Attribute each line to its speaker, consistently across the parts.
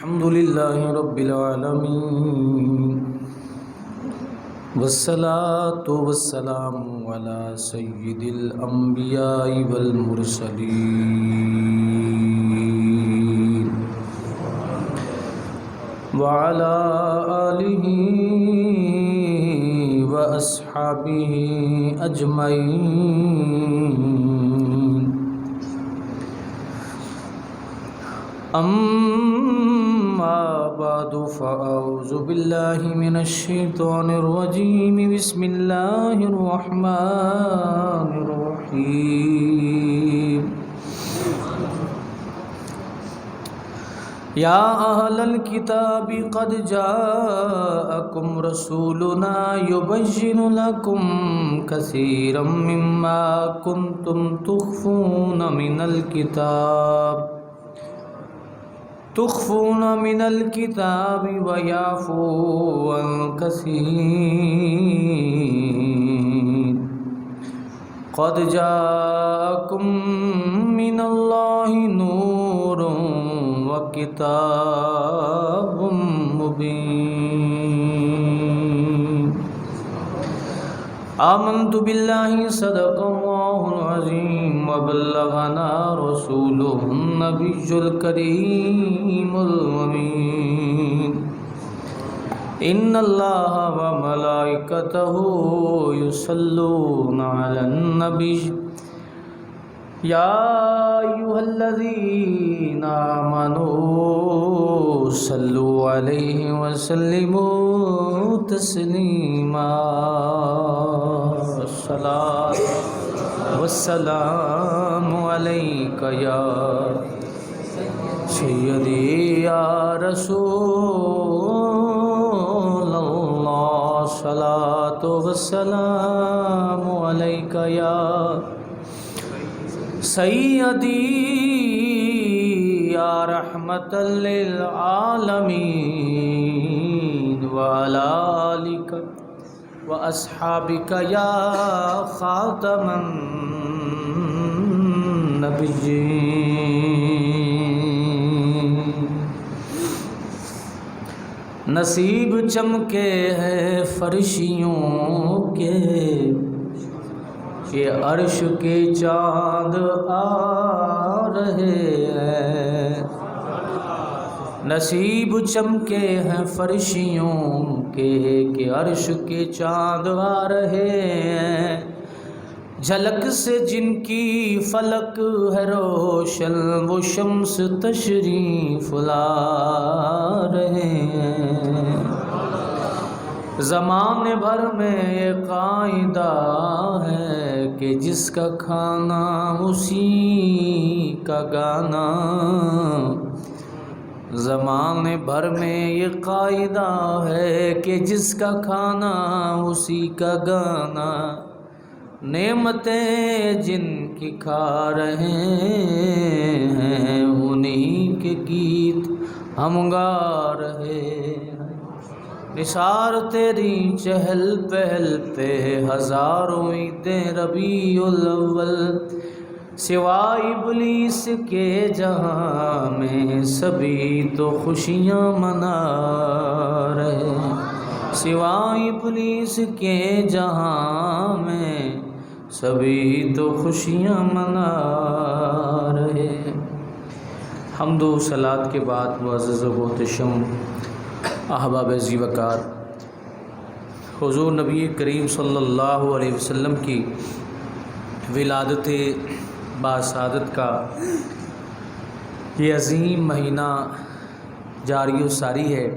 Speaker 1: الحمد لله رب العالمين والصلاة والسلام على سيد الأنبياء والمرسلين وعلى آله وأصحابه أجمعين أما بعد فأعوذ بالله من الشيطان الرجيم بسم الله الرحمن الرحيم يا أهل الكتاب قد جاءكم رسولنا يبين لكم كثيرا مما كنتم تخفون من الكتاب ويعفو عن كثير قد جاءكم من الله نور وكتاب مبين آمنت بالله صدق الله العظيم وبلغنا رسوله النبي الكريم الأمين إن الله وملائكته يصلون على النبي يا أيها الذين آمنوا صلوا عليه وسلموا تسليما الصلاة والسلام عليك يا سيدي يا رسول الله الصلاة والسلام عليك يا سيدي يا رحمة للعالمين وعلى آلك وأصحابك يا خاتم النبيين نصیب چمکے ہیں فرشیوں کے کہ عرش کے چاند آ رہے ہیں نصیب چمکے ہیں فرشیوں کے کہ عرش کے چاند آ رہے ہیں جھلک سے جن کی فلک ہے روشن وہ شمس تشریف لا رہے ہیں زمانے بھر میں یہ قاعدہ ہے کہ جس کا کھانا اسی کا گانا زمانے بھر میں یہ قاعدہ ہے کہ جس کا کھانا اسی کا گانا نعمتیں جن کی کھا رہے ہیں انہی کے گیت ہم گا رہے ہیں نثار تیری چہل پہل پہ ہزاروں عیدیں ربیع الاول سوائے ابلیس کے جہاں میں سبھی تو خوشیاں منا رہے سوائے ابلیس کے جہاں میں سبھی تو خوشیاں منا رہے حمد و صلات کے بعد معزز و محتشم احباب عزیز وقار حضور نبی کریم صلی اللہ علیہ وسلم کی ولادت باسعادت کا یہ عظیم مہینہ جاری و ساری ہے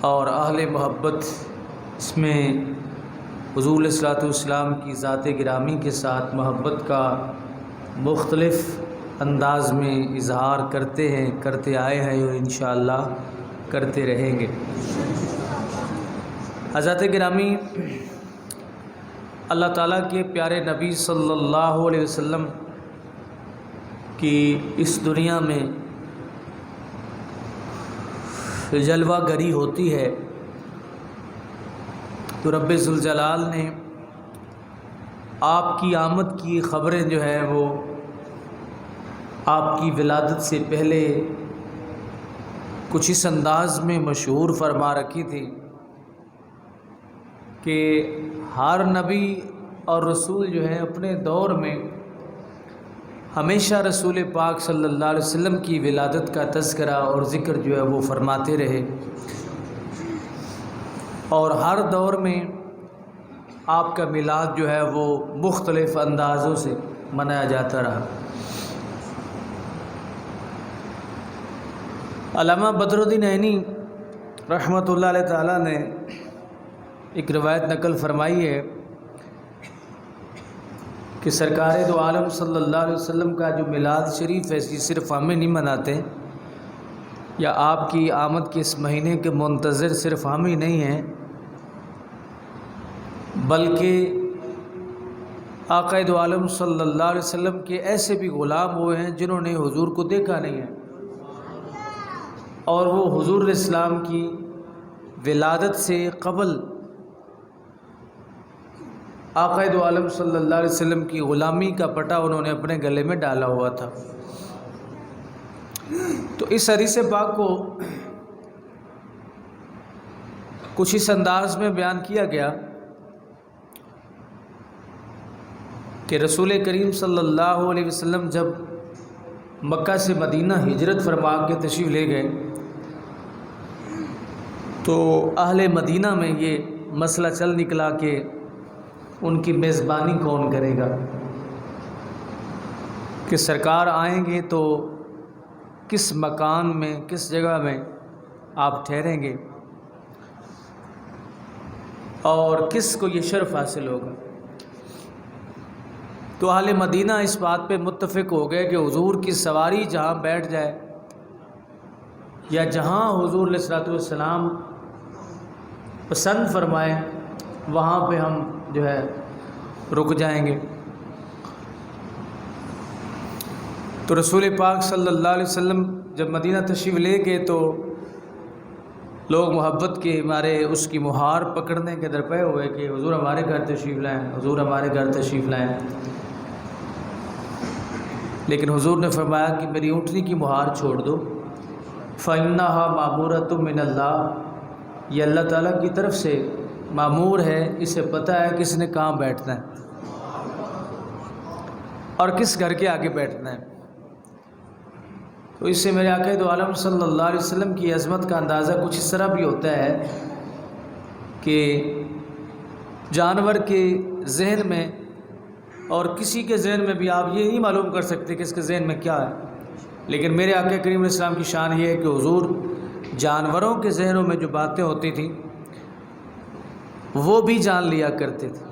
Speaker 1: اور اہل محبت اس میں حضور علیہ الصلوۃ والسلام کی ذات گرامی کے ساتھ محبت کا مختلف انداز میں اظہار کرتے ہیں کرتے آئے ہیں اور انشاءاللہ کرتے رہیں گے حضرات گرامی اللہ تعالیٰ کے پیارے نبی صلی اللہ علیہ وسلم کی اس دنیا میں جلوہ گری ہوتی ہے تو رب ذوالجلال نے آپ کی آمد کی خبریں جو ہیں وہ آپ کی ولادت سے پہلے کچھ اس انداز میں مشہور فرما رکھی تھی کہ ہر نبی اور رسول جو ہے اپنے دور میں ہمیشہ رسول پاک صلی اللہ علیہ وسلم کی ولادت کا تذکرہ اور ذکر جو ہے وہ فرماتے رہے، اور ہر دور میں آپ کا میلاد جو ہے وہ مختلف اندازوں سے منایا جاتا رہا۔ علامہ بدر الدین عینی رحمۃ اللہ علیہ تعالیٰ نے ایک روایت نقل فرمائی ہے کہ سرکار دو عالم صلی اللہ علیہ وسلم کا جو میلاد شریف ہے یہ صرف ہمیں نہیں مناتے، یا آپ کی آمد کے اس مہینے کے منتظر صرف ہم ہی نہیں ہیں، بلکہ آقا دو عالم صلی اللہ علیہ وسلم کے ایسے بھی غلام ہوئے ہیں جنہوں نے حضور کو دیکھا نہیں ہے، اور وہ حضور علیہ السلام کی ولادت سے قبل آقا دو عالم صلی اللہ علیہ وسلم کی غلامی کا پٹا انہوں نے اپنے گلے میں ڈالا ہوا تھا۔ تو اس حدیث پاک کو کچھ اس انداز میں بیان کیا گیا کہ رسول کریم صلی اللہ علیہ وسلم جب مکہ سے مدینہ ہجرت فرما کے تشریف لے گئے تو اہل مدینہ میں یہ مسئلہ چل نکلا کہ ان کی میزبانی کون کرے گا، کہ سرکار آئیں گے تو کس مکان میں کس جگہ میں آپ ٹھہریں گے اور کس کو یہ شرف حاصل ہوگا۔ تو اہل مدینہ اس بات پہ متفق ہو گئے کہ حضور کی سواری جہاں بیٹھ جائے یا جہاں حضور علیہ الصلوۃ والسلام پسند فرمائیں وہاں پہ ہم جو ہے رک جائیں گے۔ تو رسول پاک صلی اللہ علیہ وسلم جب مدینہ تشریف لے گئے تو لوگ محبت کے مارے اس کی مہار پکڑنے کے درپے ہوئے کہ حضور ہمارے گھر تشریف لائیں، حضور ہمارے گھر تشریف لائیں، لیکن حضور نے فرمایا کہ میری اونٹنی کی مہار چھوڑ دو، فَإِنَّهَا مَأْمُورَةٌ مِّنَ اللَّهِ، یہ اللہ تعالیٰ کی طرف سے مامور ہے، اسے پتہ ہے کس نے کہاں بیٹھنا ہے اور کس گھر کے آگے بیٹھنا ہے۔ تو اس سے میرے آقا دو عالم صلی اللہ علیہ وسلم کی عظمت کا اندازہ کچھ اس طرح بھی ہوتا ہے کہ جانور کے ذہن میں اور کسی کے ذہن میں بھی آپ یہ نہیں معلوم کر سکتے کہ اس کے ذہن میں کیا ہے، لیکن میرے آقا کریم علیہ السلام کی شان یہ ہے کہ حضور جانوروں کے ذہنوں میں جو باتیں ہوتی تھیں وہ بھی جان لیا کرتے تھے،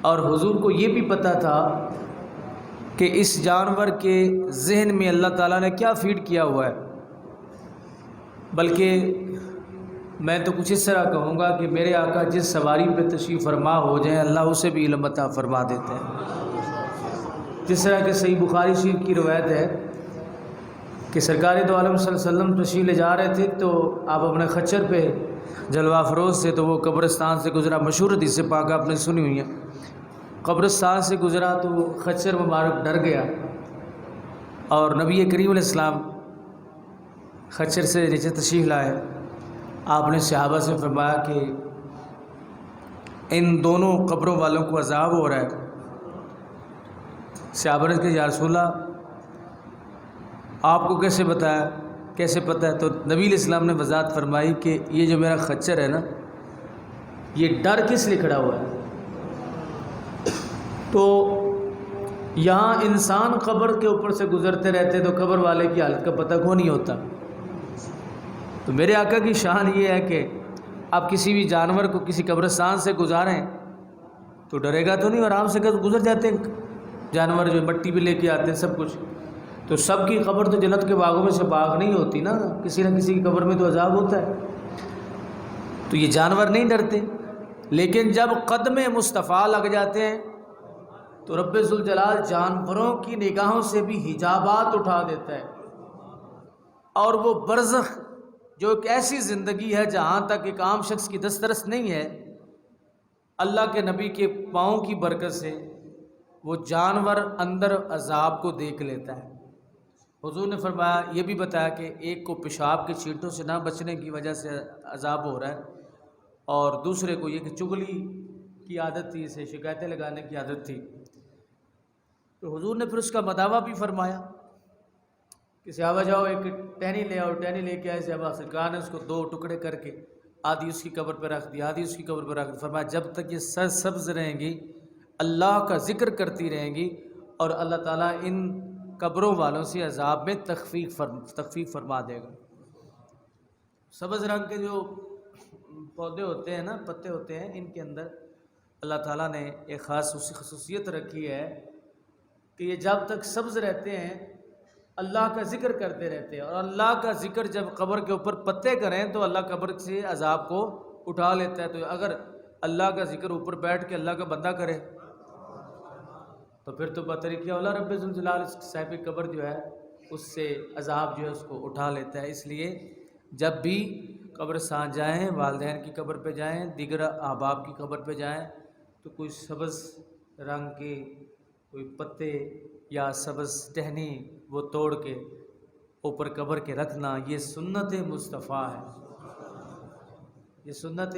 Speaker 1: اور حضور کو یہ بھی پتہ تھا کہ اس جانور کے ذہن میں اللہ تعالیٰ نے کیا فیڈ کیا ہوا ہے۔ بلکہ میں تو کچھ اس طرح کہوں گا کہ میرے آقا جس سواری پہ تشریف فرما ہو جائیں اللہ اسے بھی علم عطا فرما دیتے ہیں۔ جس طرح کہ صحیح بخاری شریف کی روایت ہے کہ سرکار دو عالم صلی اللہ علیہ وسلم تشریف لے جا رہے تھے تو آپ اپنے خچر پہ جلوہ فروز سے، تو وہ قبرستان سے گزرا، مشہور حدیث پاک آپ نے سنی ہوئی ہے، قبرستان سے گزرا تو وہ خچر مبارک ڈر گیا، اور نبی کریم علیہ السلام خچر سے نیچے تشریف لائے۔ آپ نے صحابہ سے فرمایا کہ ان دونوں قبروں والوں کو عذاب ہو رہا ہے۔ صحابہ نے کہا یا رسول اللہ آپ کو کیسے بتایا، کیسے پتہ ہے؟ تو نبی علیہ السلام نے وضاحت فرمائی کہ یہ جو میرا خچر ہے نا، یہ ڈر کس لیے کھڑا ہوا ہے؟ تو یہاں انسان قبر کے اوپر سے گزرتے رہتے تو قبر والے کی حالت کا پتہ کو نہیں ہوتا۔ تو میرے آقا کی شان یہ ہے کہ آپ کسی بھی جانور کو کسی قبرستان سے گزاریں تو ڈرے گا تو نہیں، اور آرام سے گزر جاتے ہیں جانور، جو مٹی بھی لے کے آتے ہیں سب کچھ۔ تو سب کی قبر تو جنت کے باغوں میں سے باغ نہیں ہوتی نا، کسی نہ کسی کی قبر میں تو عذاب ہوتا ہے۔ تو یہ جانور نہیں ڈرتے، لیکن جب قدم مصطفیٰ لگ جاتے ہیں تو رب ذوالجلال جانوروں کی نگاہوں سے بھی حجابات اٹھا دیتا ہے، اور وہ برزخ جو ایک ایسی زندگی ہے جہاں تک ایک عام شخص کی دسترس نہیں ہے، اللہ کے نبی کے پاؤں کی برکت سے وہ جانور اندر عذاب کو دیکھ لیتا ہے۔ حضور نے فرمایا یہ بھی بتایا کہ ایک کو پیشاب کے چھینٹوں سے نہ بچنے کی وجہ سے عذاب ہو رہا ہے، اور دوسرے کو یہ کہ چغلی کی عادت تھی، اسے شکایتیں لگانے کی عادت تھی۔ تو حضور نے پھر اس کا مداوع بھی فرمایا کہ صحابہ جاؤ ایک ٹہنی لے آؤ، ٹہنی لے کے آئے صحابہ، سرکار نے اس کو 2 ٹکڑے کر کے آدھی اس کی قبر پہ رکھ دی، آدھی اس کی قبر پہ رکھ دی۔ فرمایا جب تک یہ سرسبز رہیں گی، اللہ کا ذکر کرتی رہیں گی، اور اللہ تعالیٰ ان قبروں والوں سے عذاب میں تخفیف فرما دے گا۔ سبز رنگ کے جو پودے ہوتے ہیں نا، پتے ہوتے ہیں، ان کے اندر اللہ تعالیٰ نے ایک خاص خصوصیت رکھی ہے کہ یہ جب تک سبز رہتے ہیں اللہ کا ذکر کرتے رہتے ہیں، اور اللہ کا ذکر جب قبر کے اوپر پتے کریں تو اللہ قبر سے عذاب کو اٹھا لیتا ہے۔ تو اگر اللہ کا ذکر اوپر بیٹھ کے اللہ کا بندہ کرے تو پھر تو بطریقہ اولا رب ذوالجلال صاحب قبر جو ہے اس سے عذاب جو ہے اس کو اٹھا لیتا ہے۔ اس لیے جب بھی قبرستان جائیں، والدین کی قبر پہ جائیں، دیگر احباب کی قبر پہ جائیں، تو کوئی سبز رنگ کے کوئی پتے یا سبز ٹہنی وہ توڑ کے اوپر قبر کے رکھنا، یہ سنت مصطفیٰ ہے، یہ سنت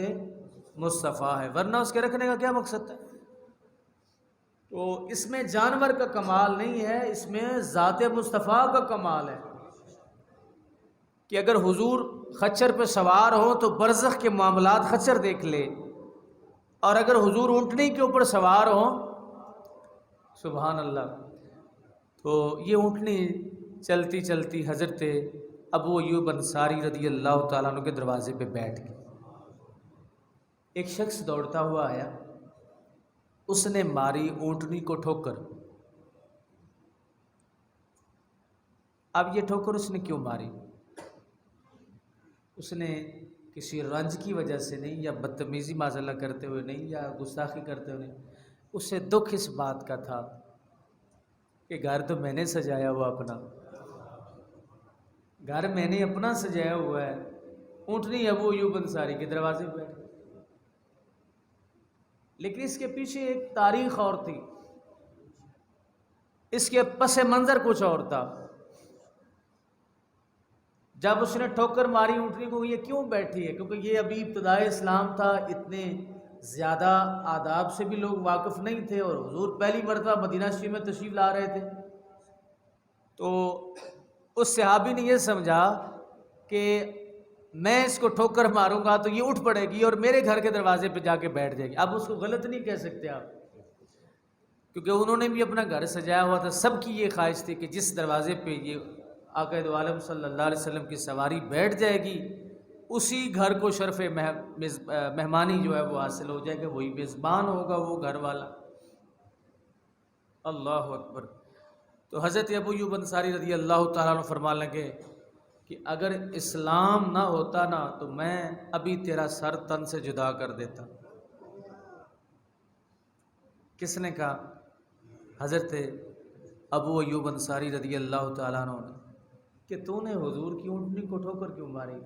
Speaker 1: مصطفیٰ ہے، ورنہ اس کے رکھنے کا کیا مقصد ہے؟ تو اس میں جانور کا کمال نہیں ہے، اس میں ذات مصطفیٰ کا کمال ہے کہ اگر حضور خچر پہ سوار ہو تو برزخ کے معاملات خچر دیکھ لے، اور اگر حضور اونٹنی کے اوپر سوار ہو، سبحان اللہ، تو یہ اونٹنی چلتی چلتی حضرت ابو ایوب انصاری رضی اللہ تعالیٰ عنہ کے دروازے پہ بیٹھ گئی۔ ایک شخص دوڑتا ہوا آیا، اس نے ماری اونٹنی کو ٹھوکر۔ اب یہ ٹھوکر اس نے کیوں ماری؟ اس نے کسی رنج کی وجہ سے نہیں، یا بدتمیزی معذلہ کرتے ہوئے نہیں، یا گستاخی کرتے ہوئے نہیں، اسے دکھ اس بات کا تھا کہ گھر تو میں نے سجایا ہوا، اپنا گھر میں نے اپنا سجایا ہوا ہے، اونٹنی ابو ایوب انصاری کے دروازے پہ بیٹھ۔ لیکن اس کے پیچھے ایک تاریخ اور تھی، اس کے پس منظر کچھ اور تھا۔ جب اس نے ٹھوکر ماری اونٹنی کو، یہ کیوں بیٹھی ہے؟ کیونکہ یہ ابھی ابتدائے اسلام تھا، اتنے زیادہ آداب سے بھی لوگ واقف نہیں تھے، اور حضور پہلی مرتبہ مدینہ شریف میں تشریف لا رہے تھے۔ تو اس صحابی نے یہ سمجھا کہ میں اس کو ٹھوکر ماروں گا تو یہ اٹھ پڑے گی اور میرے گھر کے دروازے پہ جا کے بیٹھ جائے گی۔ اب اس کو غلط نہیں کہہ سکتے آپ، کیونکہ انہوں نے بھی اپنا گھر سجایا ہوا تھا۔ سب کی یہ خواہش تھی کہ جس دروازے پہ یہ آقا دو عالم صلی اللہ علیہ وسلم کی سواری بیٹھ جائے گی، اسی گھر کو شرف مہمانی جو ہے وہ حاصل ہو جائے گا، وہی میزبان ہوگا وہ گھر والا۔ اللہ اکبر۔ تو حضرت ابو ایوب انصاری رضی اللہ تعالیٰ عنہ فرمانے لگے کہ اگر اسلام نہ ہوتا نا تو میں ابھی تیرا سر تن سے جدا کر دیتا۔ کس نے کہا؟ حضرت ابو ایوب انصاری رضی اللہ تعالیٰ عنہ نے، کہ تو نے حضور کی اونٹنی کو ٹھوکر کیوں ماری؟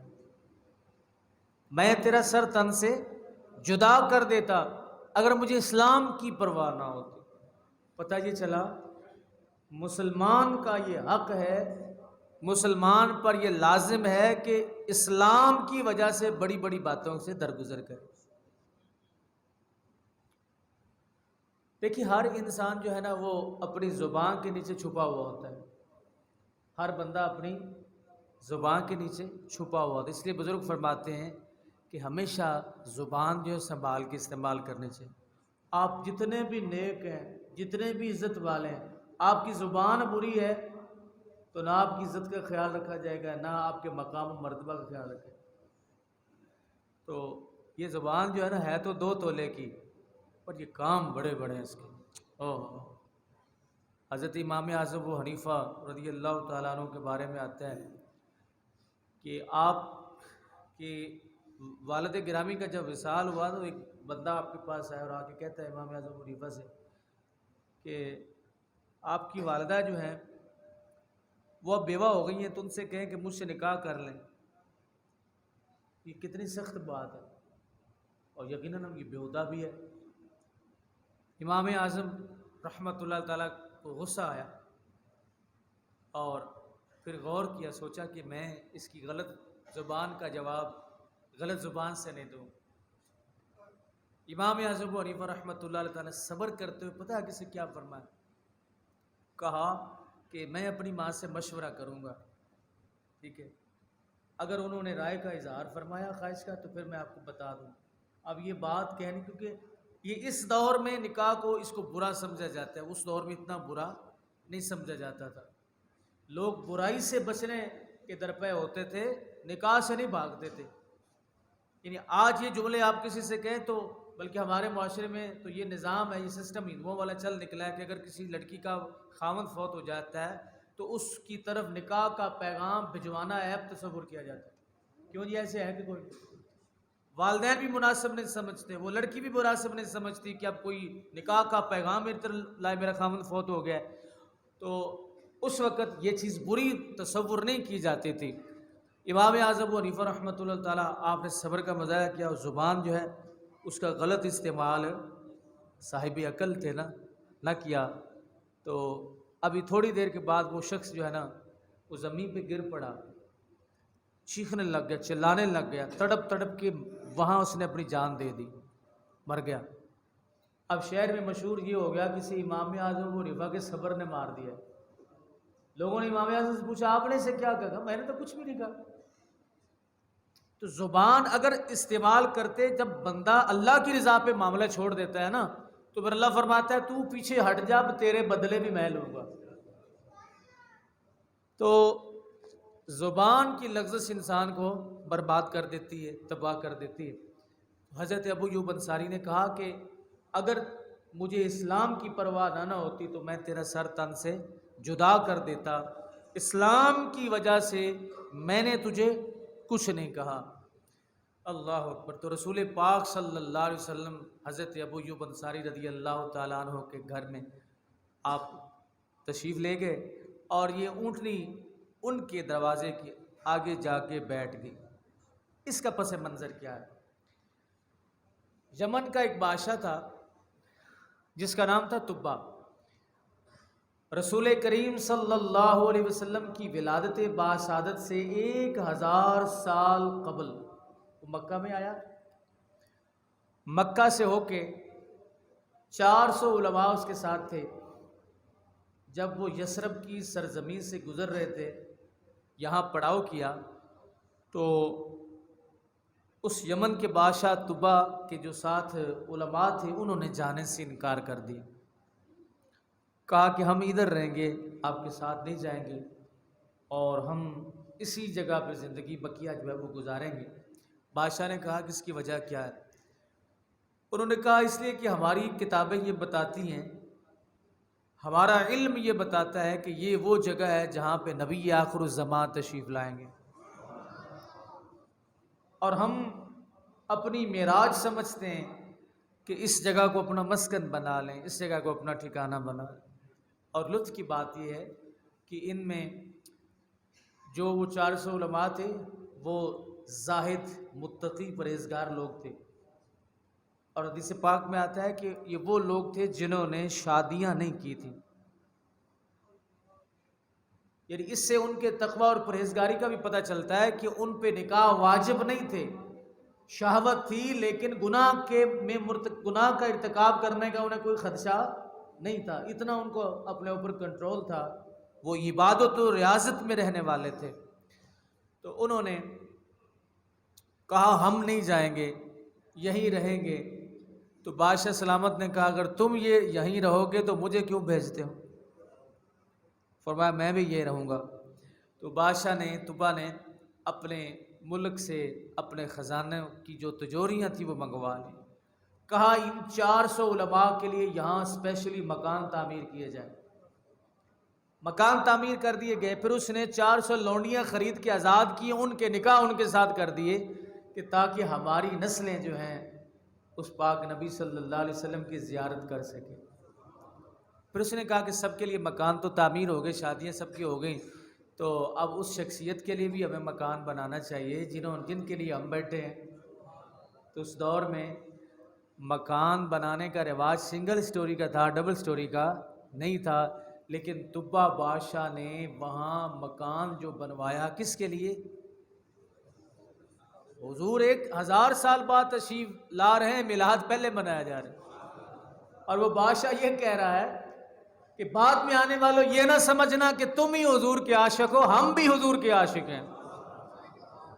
Speaker 1: میں تیرا سر تن سے جدا کر دیتا اگر مجھے اسلام کی پرواہ نہ ہوتی۔ پتہ یہ چلا مسلمان کا یہ حق ہے، مسلمان پر یہ لازم ہے کہ اسلام کی وجہ سے بڑی بڑی باتوں سے درگزر کرے۔ دیکھیے ہر انسان جو ہے نا وہ اپنی زبان کے نیچے چھپا ہوا ہوتا ہے، ہر بندہ اپنی زبان کے نیچے چھپا ہوا ہوتا ہے۔ اس لیے بزرگ فرماتے ہیں کہ ہمیشہ زبان جو ہے سنبھال کے استعمال کرنے چاہیے۔ آپ جتنے بھی نیک ہیں، جتنے بھی عزت والے ہیں، آپ کی زبان بری ہے تو نہ آپ کی عزت کا خیال رکھا جائے گا، نہ آپ کے مقام و مرتبہ کا خیال رکھے۔ تو یہ زبان جو ہے نا ہے تو 2 تولے کی، پر یہ کام بڑے بڑے ہیں اس کے۔ حضرت امام اعظم ابو حنیفہ رضی اللہ تعالیٰ عنہ کے بارے میں آتا ہے کہ آپ کے والد گرامی کا جب وصال ہوا تو ایک بندہ آپ کے پاس آیا اور آ کے کہتا ہے امام اعظم ابو حنیفہ سے کہ آپ کی والدہ جو ہیں وہ اب بیوہ ہو گئی ہیں، تو ان سے کہیں کہ مجھ سے نکاح کر لیں۔ یہ کتنی سخت بات ہے، اور یقیناً یہ بیہودہ بھی ہے۔ امام اعظم رحمۃ اللہ تعالیٰ کو غصہ آیا اور پھر غور کیا، سوچا کہ میں اس کی غلط زبان کا جواب غلط زبان سے نہیں دوں۔ امام اعظم ابو حنیفہ رحمۃ اللہ علیہ تعالیٰ صبر کرتے ہوئے پتہ ہے کسی کیا فرمایا؟ کہا کہ میں اپنی ماں سے مشورہ کروں گا، ٹھیک ہے، اگر انہوں نے رائے کا اظہار فرمایا خواہش کا تو پھر میں آپ کو بتا دوں۔ اب یہ بات کہنی، کیونکہ یہ اس دور میں نکاح کو اس کو برا سمجھا جاتا ہے، اس دور میں اتنا برا نہیں سمجھا جاتا تھا۔ لوگ برائی سے بچنے کے درپے ہوتے تھے، نکاح سے نہیں بھاگتے تھے۔ یعنی آج یہ جملے آپ کسی سے کہیں تو، بلکہ ہمارے معاشرے میں تو یہ نظام ہے، یہ سسٹم ہندوؤں والا چل نکلا ہے کہ اگر کسی لڑکی کا خاوند فوت ہو جاتا ہے تو اس کی طرف نکاح کا پیغام بھجوانا عیب تصور کیا جاتا ہے۔ کیوں جی؟ ایسے ہے کہ کوئی والدین بھی مناسب نہیں سمجھتے، وہ لڑکی بھی مناسب نہیں سمجھتی کہ اب کوئی نکاح کا پیغام میری طرف لائے، میرا خاوند فوت ہو گیا۔ تو اس وقت یہ چیز بری تصور نہیں کی جاتی تھی۔ امام اعظم ابو حنیفہ رحمۃ اللہ تعالیٰ، آپ نے صبر کا مظاہرہ کیا، اور زبان جو ہے اس کا غلط استعمال صاحب عقل تھے نہ کیا، تو ابھی تھوڑی دیر کے بعد وہ شخص جو ہے نا وہ زمین پہ گر پڑا، چیخنے لگ گیا، چلانے لگ گیا، تڑپ تڑپ کے وہاں اس نے اپنی جان دے دی، مر گیا۔ اب شہر میں مشہور یہ ہو گیا کسی امام اعظم ابو حنیفہ کے صبر نے مار دیا۔ لوگوں نے امام اعظم سے پوچھا آپ نے اسے کیا کہا؟ میں نے تو کچھ بھی نہیں کہا۔ تو زبان اگر استعمال کرتے، جب بندہ اللہ کی رضا پہ معاملہ چھوڑ دیتا ہے نا تو پھر اللہ فرماتا ہے تو پیچھے ہٹ جا، تیرے بدلے بھی میں لوں گا۔ تو زبان کی لغزش انسان کو برباد کر دیتی ہے، تباہ کر دیتی ہے۔ حضرت ابو ایوب انصاری نے کہا کہ اگر مجھے اسلام کی پرواہ نہ ہوتی تو میں تیرا سر تن سے جدا کر دیتا، اسلام کی وجہ سے میں نے تجھے کچھ نہیں کہا۔ اللہ اکبر۔ تو رسول پاک صلی اللہ علیہ وسلم حضرت ابو ایوب انصاری رضی اللہ تعالیٰ عنہ کے گھر میں آپ تشریف لے گئے، اور یہ اونٹنی ان کے دروازے کے آگے جا کے بیٹھ گئی۔ اس کا پس منظر کیا ہے؟ یمن کا ایک بادشاہ تھا جس کا نام تھا تبا۔ رسول کریم صلی اللہ علیہ وسلم کی ولادت باسعادت سے 1000 سال قبل وہ مکہ میں آیا۔ مکہ سے ہو کے 400 علماء اس کے ساتھ تھے۔ جب وہ یثرب کی سرزمین سے گزر رہے تھے، یہاں پڑاؤ کیا تو اس یمن کے بادشاہ تبا کے جو ساتھ علماء تھے انہوں نے جانے سے انکار کر دیا، کہا کہ ہم ادھر رہیں گے، آپ کے ساتھ نہیں جائیں گے، اور ہم اسی جگہ پہ زندگی بقیہ جو ہے وہ گزاریں گے۔ بادشاہ نے کہا کہ اس کی وجہ کیا ہے؟ انہوں نے کہا اس لیے کہ ہماری کتابیں یہ بتاتی ہیں، ہمارا علم یہ بتاتا ہے کہ یہ وہ جگہ ہے جہاں پہ نبی آخر الزمان تشریف لائیں گے، اور ہم اپنی معراج سمجھتے ہیں کہ اس جگہ کو اپنا مسکن بنا لیں، اس جگہ کو اپنا ٹھکانہ بنا لیں۔ اور لطف کی بات یہ ہے کہ ان میں جو وہ 400 علماء تھے وہ زاہد، متقی، پرہیزگار لوگ تھے، اور حدیث پاک میں آتا ہے کہ یہ وہ لوگ تھے جنہوں نے شادیاں نہیں کی تھیں۔ یعنی اس سے ان کے تقوی اور پرہیزگاری کا بھی پتہ چلتا ہے کہ ان پہ نکاح واجب نہیں تھے، شہوت تھی، لیکن گناہ کا ارتکاب کرنے کا انہیں کوئی خدشہ نہیں تھا، اتنا ان کو اپنے اوپر کنٹرول تھا، وہ عبادت و ریاضت میں رہنے والے تھے۔ تو انہوں نے کہا ہم نہیں جائیں گے، یہیں رہیں گے۔ تو بادشاہ سلامت نے کہا اگر تم یہیں رہو گے تو مجھے کیوں بھیجتے ہو؟ فرمایا میں بھی یہ رہوں گا۔ تو بادشاہ نے، تبا نے اپنے ملک سے اپنے خزانے کی جو تجوریاں تھیں وہ منگوا لی، کہا ان 400 علماء کے لیے یہاں اسپیشلی مکان تعمیر کیے جائیں۔ مکان تعمیر کر دیے گئے، پھر اس نے 400 لونڈیاں خرید کے آزاد کی، ان کے نکاح ان کے ساتھ کر دیے کہ تاکہ ہماری نسلیں جو ہیں اس پاک نبی صلی اللہ علیہ وسلم کی زیارت کر سکیں۔ پھر اس نے کہا کہ سب کے لیے مکان تو تعمیر ہو گئے، شادیاں سب کی ہو گئیں، تو اب اس شخصیت کے لیے بھی ہمیں مکان بنانا چاہیے جن کے لیے ہم بیٹھے ہیں۔ تو اس دور میں مکان بنانے کا رواج سنگل سٹوری کا تھا، ڈبل سٹوری کا نہیں تھا، لیکن طبہ بادشاہ نے وہاں مکان جو بنوایا کس کے لیے؟ حضور 1000 سال بعد تشریف لا رہے ہیں، میلاد پہلے منایا جا رہا ہے، اور وہ بادشاہ یہ کہہ رہا ہے کہ بعد میں آنے والوں یہ نہ سمجھنا کہ تم ہی حضور کے عاشق ہو، ہم بھی حضور کے عاشق ہیں۔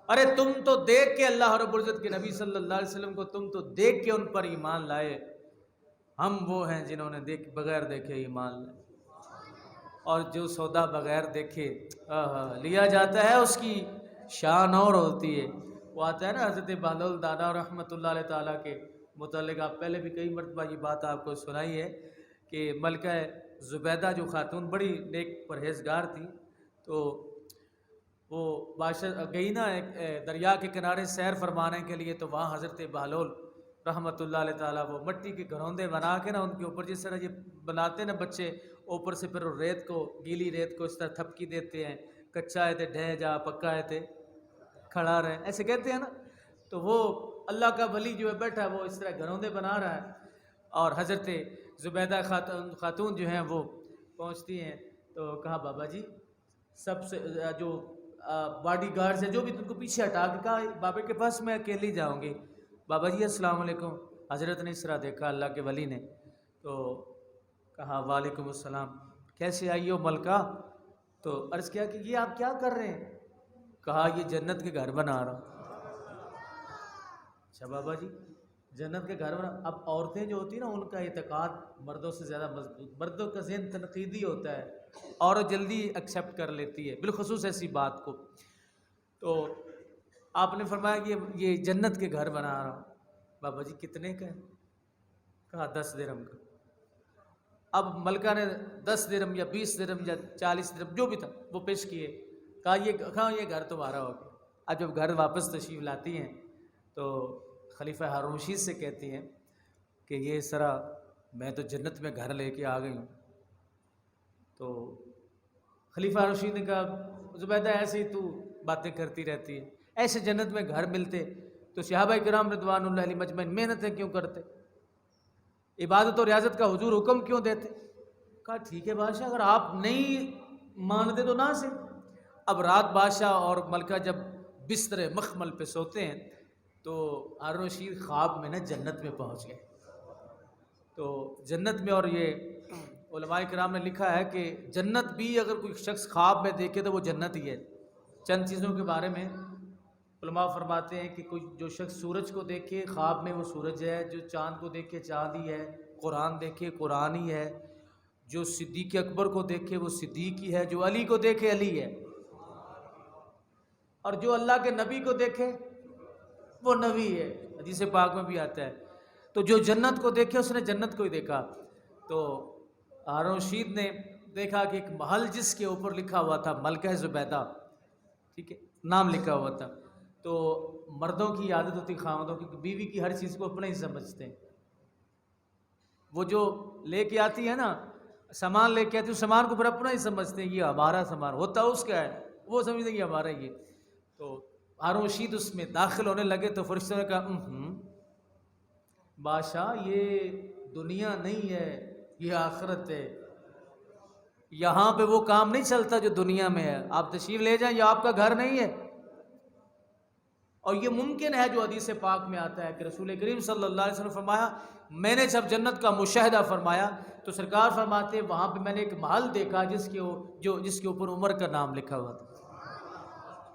Speaker 1: ارے تم تو دیکھ کے اللہ رب العزت کے نبی صلی اللہ علیہ وسلم کو تم تو دیکھ کے ان پر ایمان لائے، ہم وہ ہیں جنہوں نے بغیر دیکھے ایمان لائے، اور جو سودا بغیر دیکھے لیا جاتا ہے اس کی شان اور ہوتی ہے۔ وہ آتا ہے نا حضرت بہلول دادا رحمۃ اللہ علیہ تعالیٰ کے متعلق، آپ پہلے بھی کئی مرتبہ یہ بات آپ کو سنائی ہے کہ ملکہ زبیدہ جو خاتون بڑی نیک پرہیزگار تھی، تو وہ بادشاہ گئی نا ایک دریا کے کنارے سیر فرمانے کے لیے، تو وہاں حضرت بہلول رحمۃ اللہ علیہ تعالیٰ وہ مٹی کے گھروندے بنا کے نا ان کے اوپر جس طرح یہ بناتے نا بچے، اوپر سے پھر وہ ریت کو، گیلی ریت کو اس طرح تھپکی دیتے ہیں، کچا ہے تے ڈھہ جا، پکا ہے تے کھڑا رہے، ایسے کہتے ہیں نا۔ تو وہ اللہ کا ولی جو ہے بیٹھا وہ اس طرح گھروندے بنا رہا ہے، اور حضرت زبیدہ خاتون جو ہیں وہ پہنچتی ہیں، تو کہا بابا جی سب سے جو باڈی گارڈ سے جو بھی تم کو پیچھے ہٹا کے کہا بابا کے پاس میں اکیلی جاؤں گی۔ بابا جی السلام علیکم۔ حضرت نے اس طرح دیکھا اللہ کے ولی نے، تو کہا وعلیکم السلام، کیسے آئی ہو ملکہ؟ تو عرض کیا کہ یہ آپ کیا کر رہے ہیں؟ کہا یہ جنت کے گھر بنا رہا ہوں۔ اچھا بابا جی جنت کے گھر بنا، اب عورتیں جو ہوتی ہیں نا ان کا اعتقاد مردوں سے زیادہ مضبوط، مردوں کا ذہن تنقیدی ہوتا ہے اور جلدی ایکسیپٹ کر لیتی ہے بالخصوص ایسی بات کو۔ تو آپ نے فرمایا کہ یہ جنت کے گھر بنا رہا ہوں۔ بابا جی کتنے کا ہے؟ کہا 10 درہم کا۔ اب ملکہ نے 10 درہم یا 20 درہم یا 40 درہم جو بھی تھا وہ پیش کیے، کہا یہ گھر تمہارا ہو گیا۔ اب جب گھر واپس تشریف لاتی ہیں تو خلیفہ ہارون رشید سے کہتی ہیں کہ یہ سرا میں تو جنت میں گھر لے کے آ گئی ہوں۔ تو خلیفہ ہارون رشید نے کہا زبیدہ ایسے ہی تو باتیں کرتی رہتی ہے، ایسے جنت میں گھر ملتے تو صحابہ کرام رضوان اللہ علیہ مجمعین محنتیں کیوں کرتے، عبادت و ریاضت کا حضور حکم کیوں دیتے؟ کہا ٹھیک ہے بادشاہ اگر آپ نہیں مانتے تو نہ سے۔ اب رات بادشاہ اور ملکہ جب بستر مخمل پہ سوتے ہیں تو ہارون رشید خواب میں نا جنت میں پہنچ گئے۔ تو جنت میں، اور یہ علماء کرام نے لکھا ہے کہ جنت بھی اگر کوئی شخص خواب میں دیکھے تو وہ جنت ہی ہے۔ چند چیزوں کے بارے میں علماء فرماتے ہیں کہ کوئی جو شخص سورج کو دیکھے خواب میں وہ سورج ہے، جو چاند کو دیکھے چاند ہی ہے، قرآن دیکھے قرآن ہی ہے، جو صدیق اکبر کو دیکھے وہ صدیق ہی ہے، جو علی کو دیکھے علی ہے، اور جو اللہ کے نبی کو دیکھے وہ نبی ہے، حدیث پاک میں بھی آتا ہے۔ تو جو جنت کو دیکھے اس نے جنت کو ہی دیکھا۔ تو ہارون رشید نے دیکھا کہ ایک محل جس کے اوپر لکھا ہوا تھا ملکہ زبیدہ، ٹھیک ہے نام لکھا ہوا تھا۔ تو مردوں کی عادت ہوتی خاوندوں کی، بیوی کی ہر چیز کو اپنا ہی سمجھتے ہیں۔ وہ جو لے کے آتی ہے نا سامان لے کے آتی ہے، اس سامان کو پھر اپنا ہی سمجھتے ہیں، یہ ہمارا سامان ہوتا اس کا ہے، وہ سمجھتے ہیں یہ ہمارا ہی ہے۔ تو ہارون رشید اس میں داخل ہونے لگے تو فرشتوں نے کہا بادشاہ یہ دنیا نہیں ہے، یہ آخرت ہے، یہاں پہ وہ کام نہیں چلتا جو دنیا میں ہے، آپ تشریف لے جائیں، یہ آپ کا گھر نہیں ہے۔ اور یہ ممکن ہے جو حدیث پاک میں آتا ہے کہ رسول کریم صلی اللہ علیہ وسلم فرمایا میں نے جب جنت کا مشاہدہ فرمایا تو سرکار فرماتے وہاں پہ میں نے ایک محل دیکھا جس کے اوپر عمر کا نام لکھا ہوا تھا،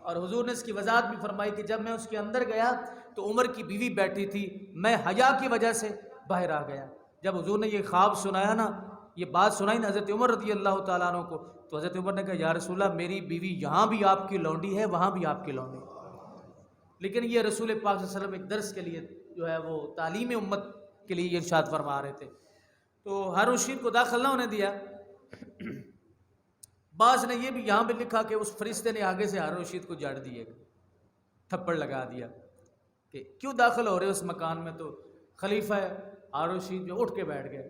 Speaker 1: اور حضور نے اس کی وضاحت بھی فرمائی کہ جب میں اس کے اندر گیا تو عمر کی بیوی بیٹھی تھی، میں حیا کی وجہ سے باہر آ گیا۔ جب حضور نے یہ خواب سنایا نا، یہ بات سنائی نا حضرت عمر رضی اللہ تعالیٰ عنہ کو، تو حضرت عمر نے کہا یا رسول اللہ میری بیوی یہاں بھی آپ کی لونڈی ہے وہاں بھی آپ کی لونڈی ہے۔ لیکن یہ رسول پاک صلی اللہ علیہ وسلم ایک درس کے لیے جو ہے وہ تعلیم امت کے لیے ارشاد فرما رہے تھے۔ تو ہارون رشید کو داخل نہ ہونے دیا۔ بعض نے یہ بھی یہاں پہ لکھا کہ اس فرشتے نے آگے سے ہارون رشید کو جاڑ دیے، تھپڑ لگا دیا کہ کیوں داخل ہو رہے اس مکان میں؟ تو خلیفہ ہارون رشید جو اٹھ کے بیٹھ گئے۔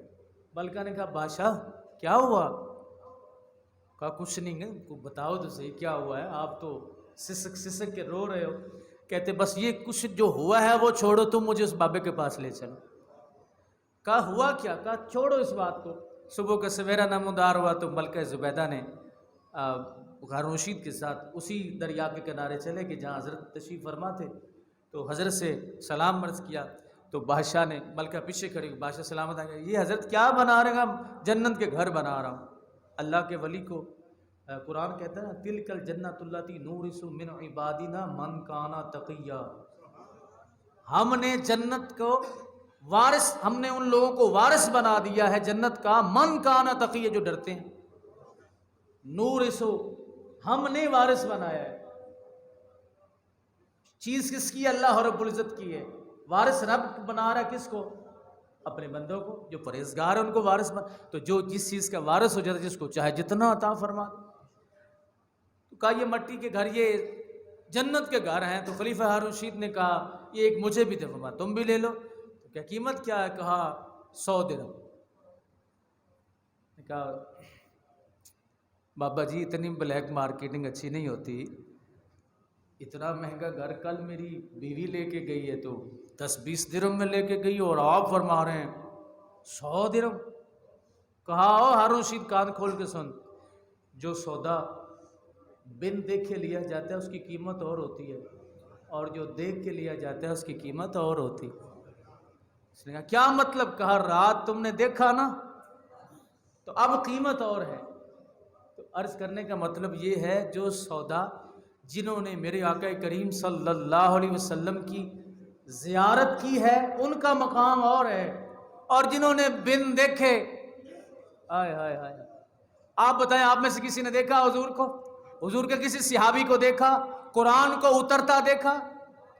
Speaker 1: ملکہ نے کہا بادشاہ کیا ہوا؟ کہا کچھ نہیں ہے، کو بتاؤ تو صحیح کیا ہوا ہے، آپ تو سسک سسک کے رو رہے ہو۔ کہتے بس یہ کچھ جو ہوا ہے وہ چھوڑو، تم مجھے اس بابے کے پاس لے چلو۔ کہا ہوا کیا؟ کہا چھوڑو اس بات کو، صبح کا سویرا نمودار ہوا تو ملکہ زبیدہ نے ہارون رشید کے ساتھ اسی دریا کے کنارے چلے کہ جہاں حضرت تشریف فرما تھے، تو حضرت سے سلام عرض کیا تو بادشاہ نے، ملکہ پیچھے کھڑی، بادشاہ سلامت آ گیا، یہ حضرت کیا بنا رہے ہیں؟ جنت کے گھر بنا رہا ہوں۔ اللہ کے ولی کو قرآن کہتا ہے نا، تلک الجنۃ التی نورث من عبادنا من کان تقیا، ہم نے جنت کو وارث، ہم نے ان لوگوں کو وارث بنا دیا ہے جنت کا، من کانا تقی، جو ڈرتے ہیں۔ نورثو، ہم نے وارث بنایا ہے۔ چیز کس کی ہے؟ اللہ رب العزت کی ہے۔ وارث رب بنا رہا ہے کس کو؟ اپنے بندوں کو، جو پرہیزگار ہیں ان کو وارث تو جو جس چیز کا وارث ہو جاتا ہے، جس کو چاہے جتنا عطا فرما۔ تو کہا یہ مٹی کے گھر، یہ جنت کے گھر ہیں۔ تو خلیفہ ہارون رشید نے کہا یہ ایک مجھے بھی دے، فرمایا تم بھی لے لو۔ تو کیا قیمت کیا ہے؟ کہا 100 درہم۔ نے کہا بابا جی اتنی بلیک مارکیٹنگ اچھی نہیں ہوتی، اتنا مہنگا گھر کل میری بیوی لے کے گئی ہے تو 10-20 درہم میں لے کے گئی، اور آپ فرما رہے ہیں 100 درہم۔ کہا او ہارون رشید کان کھول کے سن، جو سودا بن دیکھ کے لیا جاتا ہے اس کی قیمت اور ہوتی ہے، اور جو دیکھ کے لیا جاتا ہے اس کی قیمت اور ہوتی۔ اس نے کہا کیا مطلب؟ کہا رات تم نے دیکھا نا تو اب قیمت اور ہے۔ تو عرض کرنے کا مطلب یہ ہے، جو سودا جنہوں نے میرے آقا کریم صلی اللہ علیہ وسلم کی زیارت کی ہے ان کا مقام اور ہے، اور جنہوں نے بن دیکھے، آئے ہائے ہائے۔ آپ بتائیں، آپ میں سے کسی نے دیکھا حضور کو؟ حضور کے کسی صحابی کو دیکھا؟ قرآن کو اترتا دیکھا؟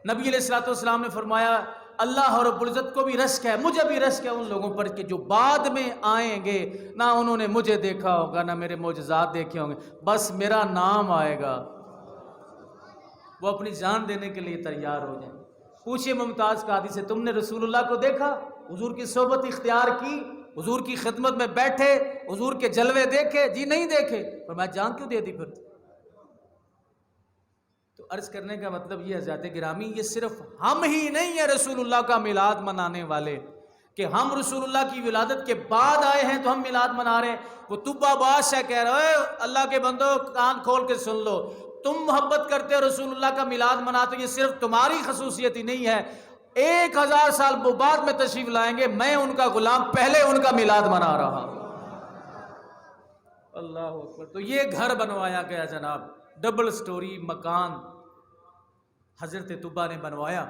Speaker 1: نبی علیہ الصلوۃ والسلام نے فرمایا اللہ رب العزت کو بھی رشک ہے، مجھے بھی رشک ہے ان لوگوں پر کہ جو بعد میں آئیں گے، نہ انہوں نے مجھے دیکھا ہوگا نہ میرے معجزات دیکھے ہوں گے، بس میرا نام آئے گا، وہ اپنی جان دینے کے لیے تیار ہو جائیں۔ پوچھئے ممتاز قادری سے، تم نے رسول اللہ کو دیکھا؟ حضور کی صحبت اختیار کی؟ حضور کی خدمت میں بیٹھے؟ حضور کے جلوے دیکھے؟ جی نہیں دیکھے۔ پر میں جان کیوں دے دی پھر؟ تو عرض کرنے کا مطلب یہ حضرات گرامی، یہ صرف ہم ہی نہیں ہیں رسول اللہ کا میلاد منانے والے کہ ہم رسول اللہ کی ولادت کے بعد آئے ہیں تو ہم میلاد منا رہے ہیں۔ وہ طبہ بادشاہ کہہ رہے ہیں اللہ کے بندو کان کھول کے سن لو، تم محبت کرتے ہو رسول اللہ کا میلاد مناتے ہو، یہ صرف تمہاری خصوصیت ہی نہیں ہے، 1000 سال بعد میں تشریف لائیں گے، میں ان کا غلام پہلے ان کا میلاد منا رہا ہوں۔ اللہ اکبر۔ تو یہ گھر بنوایا گیا جناب، ڈبل سٹوری مکان حضرت طبہ نے بنوایا۔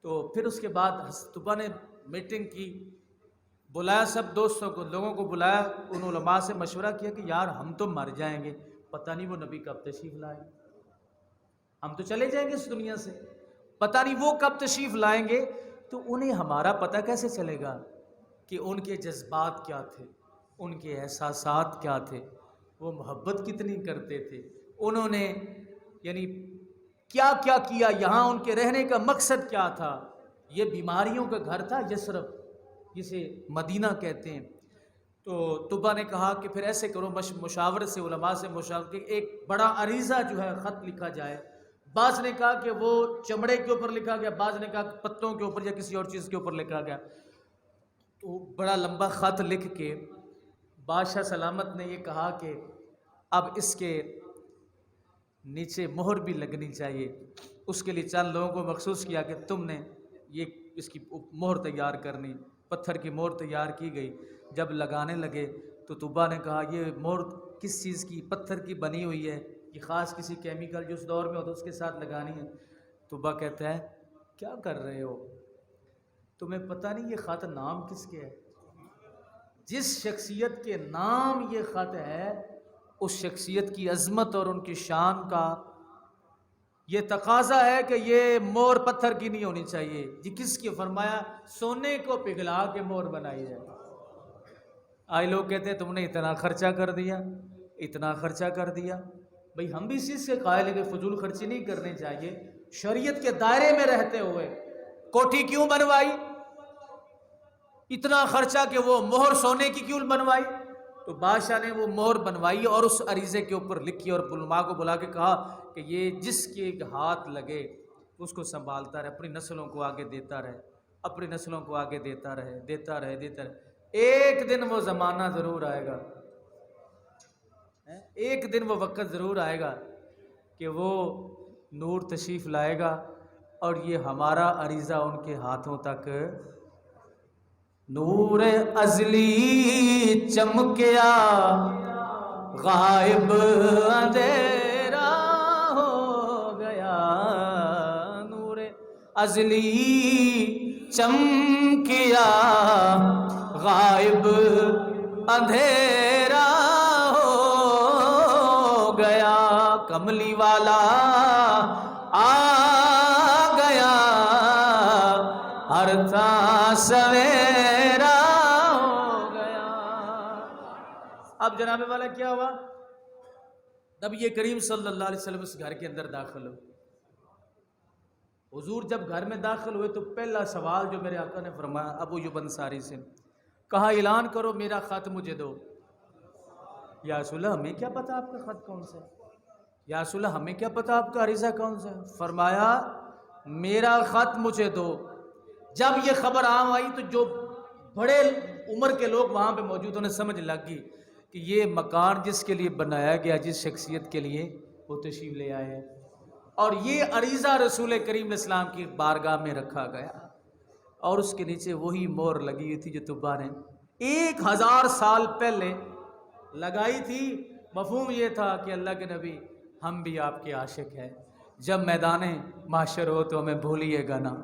Speaker 1: تو پھر اس کے بعد حضرت طبہ نے میٹنگ کی، بلایا سب دوستوں کو، لوگوں کو بلایا، ان علماء سے مشورہ کیا کہ یار ہم تو مر جائیں گے، پتہ نہیں وہ نبی کب تشریف لائیں گے، ہم تو چلے جائیں گے اس دنیا سے، پتہ نہیں وہ کب تشریف لائیں گے، تو انہیں ہمارا پتہ کیسے چلے گا کہ ان کے جذبات کیا تھے، ان کے احساسات کیا تھے، وہ محبت کتنی کرتے تھے، انہوں نے یعنی کیا کیا کیا، یہاں ان کے رہنے کا مقصد کیا تھا۔ یہ بیماریوں کا گھر تھا یثرب، جسے مدینہ کہتے ہیں۔ تو طبہ نے کہا کہ پھر ایسے کرو، مشاورت سے، علماء سے مشاورت کہ ایک بڑا عریضہ جو ہے خط لکھا جائے۔ بعض نے کہا کہ وہ چمڑے کے اوپر لکھا گیا، بعض نے کہا کہ پتوں کے اوپر یا کسی اور چیز کے اوپر لکھا گیا۔ تو بڑا لمبا خط لکھ کے بادشاہ سلامت نے یہ کہا کہ اب اس کے نیچے مہر بھی لگنی چاہیے۔ اس کے لیے چند لوگوں کو مخصوص کیا کہ تم نے یہ اس کی مہر تیار کرنی، پتھر کی مہر تیار کی گئی۔ جب لگانے لگے تو طبہ نے کہا یہ مہر کس چیز کی؟ پتھر کی بنی ہوئی ہے، یہ خاص کسی کیمیکل جو اس دور میں ہوتا ہے اس کے ساتھ لگانی ہے۔ طبہ کہتا ہے کیا کر رہے ہو، تمہیں پتہ نہیں یہ خط نام کس کے ہے؟ جس شخصیت کے نام یہ خط ہے اس شخصیت کی عظمت اور ان کی شان کا یہ تقاضا ہے کہ یہ مہر پتھر کی نہیں ہونی چاہیے۔ جی کس کی؟ فرمایا سونے کو پگھلا کے مہر بنائی جائے۔ آئے لوگ کہتے ہیں تم نے اتنا خرچہ کر دیا، اتنا خرچہ کر دیا۔ بھئی ہم بھی اس چیز سے قائل ہیں کہ فضول خرچی نہیں کرنے چاہیے، شریعت کے دائرے میں رہتے ہوئے۔ کوٹھی کیوں بنوائی؟ اتنا خرچہ کہ وہ مہر سونے کی کیوں بنوائی؟ تو بادشاہ نے وہ مہر بنوائی اور اس عریضے کے اوپر لکھی اور علماء کو بلا کے کہا کہ یہ جس کے ہاتھ لگے اس کو سنبھالتا رہے، اپنی نسلوں کو آگے دیتا رہے، اپنی نسلوں کو آگے دیتا رہے، دیتا رہے، دیتا رہے۔ ایک دن وہ زمانہ ضرور آئے گا، ایک دن وہ وقت ضرور آئے گا کہ وہ نور تشریف لائے گا اور یہ ہمارا عریضہ ان کے ہاتھوں تک نور ازلی چمکیا غائب اندھیرا ہو گیا، نور ازلی چمکیا غائب اندھیرا ہو گیا، کملی والا آ گیا ہر تھا سویرا ہو گیا۔ اب جناب والا کیا ہوا؟ نبی کریم صلی اللہ علیہ وسلم اس گھر کے اندر داخل ہو۔ حضور جب گھر میں داخل ہوئے تو پہلا سوال جو میرے آقا نے فرمایا ابو ایوب انصاری سے، کہا اعلان کرو میرا خط مجھے دو۔ یا رسول اللہ ہمیں کیا پتا آپ کا خط کون سا ہے، یا رسول اللہ ہمیں کیا پتا آپ کا عریضہ کون سا ہے؟ فرمایا میرا خط مجھے دو۔ جب یہ خبر عام آئی تو جو بڑے عمر کے لوگ وہاں پہ موجود انہیں سمجھ لگ گئی کہ یہ مکان جس کے لیے بنایا گیا، جس شخصیت کے لیے، وہ تشریف لے آئے ہیں، اور یہ عریضہ رسول کریم علیہ السلام کی بارگاہ میں رکھا گیا، اور اس کے نیچے وہی مہر لگی ہوئی تھی جو طبا نے 1000 سال پہلے لگائی تھی۔ مفہوم یہ تھا کہ اللہ کے نبی ہم بھی آپ کے عاشق ہیں، جب میدان محشر ہو تو ہمیں بھولیے گا نا،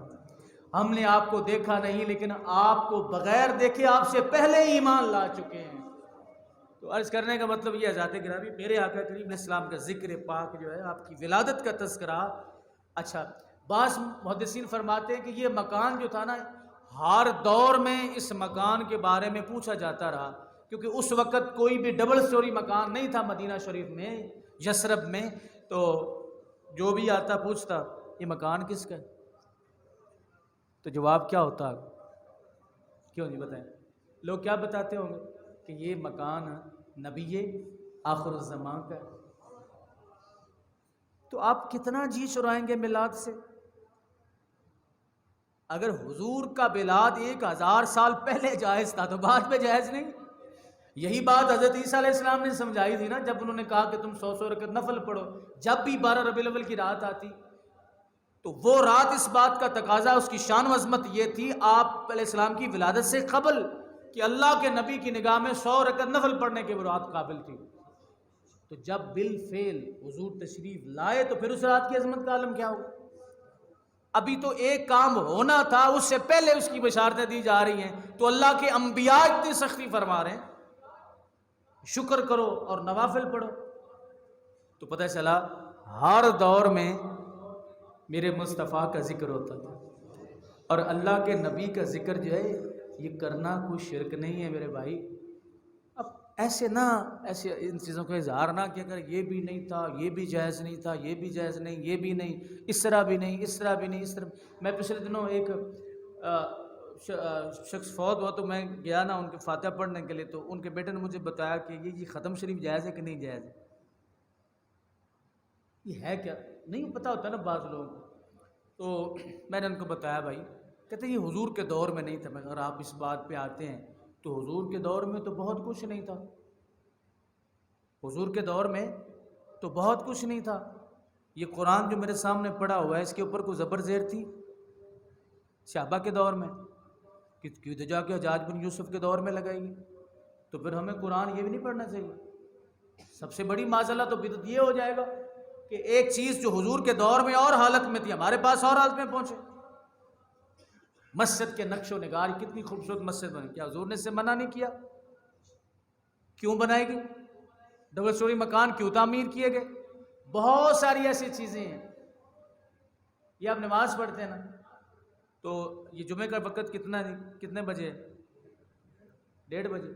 Speaker 1: ہم نے آپ کو دیکھا نہیں لیکن آپ کو بغیر دیکھے آپ سے پہلے ہی ایمان لا چکے ہیں۔ تو عرض کرنے کا مطلب یہ حضرات گرامی، میرے آقا کریم علیہ السلام کا ذکر پاک جو ہے، آپ کی ولادت کا تذکرہ، اچھا بعض محدثین فرماتے ہیں کہ یہ مکان جو تھا نا، ہر دور میں اس مکان کے بارے میں پوچھا جاتا رہا، کیونکہ اس وقت کوئی بھی ڈبل سٹوری مکان نہیں تھا مدینہ شریف میں، یثرب میں، تو جو بھی آتا پوچھتا یہ مکان کس کا ہے، تو جواب کیا ہوتا؟ کیوں نہیں بتائیں؟ لوگ کیا بتاتے ہوں گے کہ یہ مکان نبی آخر الزمان کا ہے۔ تو آپ کتنا جی چرائیں گے میلاد سے؟ اگر حضور کا میلاد 1000 سال پہلے جائز تھا تو بعد میں جائز نہیں؟ یہی بات حضرت عیسیٰ علیہ السلام نے سمجھائی تھی نا، جب انہوں نے کہا کہ تم 100 رکعت نفل پڑھو، جب بھی 12 ربیع الاول کی رات آتی تو وہ رات اس بات کا تقاضا، اس کی شان و عظمت یہ تھی آپ علیہ السلام کی ولادت سے قبل کہ اللہ کے نبی کی نگاہ میں 100 رکعت نفل پڑھنے کے وہ رات قابل تھی۔ تو جب بالفعل حضور تشریف لائے تو پھر اس رات کی عظمت کا عالم کیا ہوگا؟ ابھی تو ایک کام ہونا تھا، اس سے پہلے اس کی بشارتیں دی جا رہی ہیں، تو اللہ کے انبیاء اتنی سختی فرما رہے ہیں شکر کرو اور نوافل پڑھو۔ تو پتہ چلا ہر دور میں میرے مصطفیٰ کا ذکر ہوتا تھا، اور اللہ کے نبی کا ذکر جو ہے یہ کرنا کوئی شرک نہیں ہے میرے بھائی۔ اب ایسے ان چیزوں کا اظہار نہ کیا کر، یہ بھی نہیں تھا، یہ بھی جائز نہیں تھا، یہ بھی جائز نہیں، یہ بھی نہیں، اس طرح بھی نہیں، اس طرح بھی نہیں، اس طرح۔ میں پچھلے دنوں ایک شخص فوت ہوا تو میں گیا نا ان کے فاتحہ پڑھنے کے لیے، تو ان کے بیٹے نے مجھے بتایا کہ یہ ختم شریف جائز ہے کہ نہیں جائز ہے۔ یہ ہے کیا نہیں پتہ ہوتا نا بعض لوگوں کو، تو میں نے ان کو بتایا بھائی، کہتے ہیں یہ حضور کے دور میں نہیں تھا۔ میں اگر آپ اس بات پہ آتے ہیں تو حضور کے دور میں تو بہت کچھ نہیں تھا، حضور کے دور میں تو بہت کچھ نہیں تھا۔ یہ قرآن جو میرے سامنے پڑا ہوا ہے اس کے اوپر کوئی زبر زیر تھی صحابہ کے دور میں؟ کیوں تو جا کے حجاج بن یوسف کے دور میں لگائی گی؟ تو پھر ہمیں قرآن یہ بھی نہیں پڑھنا چاہیے۔ سب سے بڑی معضلہ تو بدعت یہ ہو جائے گا کہ ایک چیز جو حضور کے دور میں اور حالت میں تھی ہمارے پاس اور حالت میں پہنچے۔ مسجد کے نقش و نگار، کتنی خوبصورت مسجد بنی، کیا حضور نے اس سے منع نہیں کیا؟ کیوں بنائے گی؟ ڈبل سٹوری مکان کیوں تعمیر کیے گئے؟ بہت ساری ایسی چیزیں ہیں۔ یہ آپ نماز پڑھتے ہیں نا، تو یہ جمعہ کا وقت کتنے بجے ہے؟ 1:30 بجے۔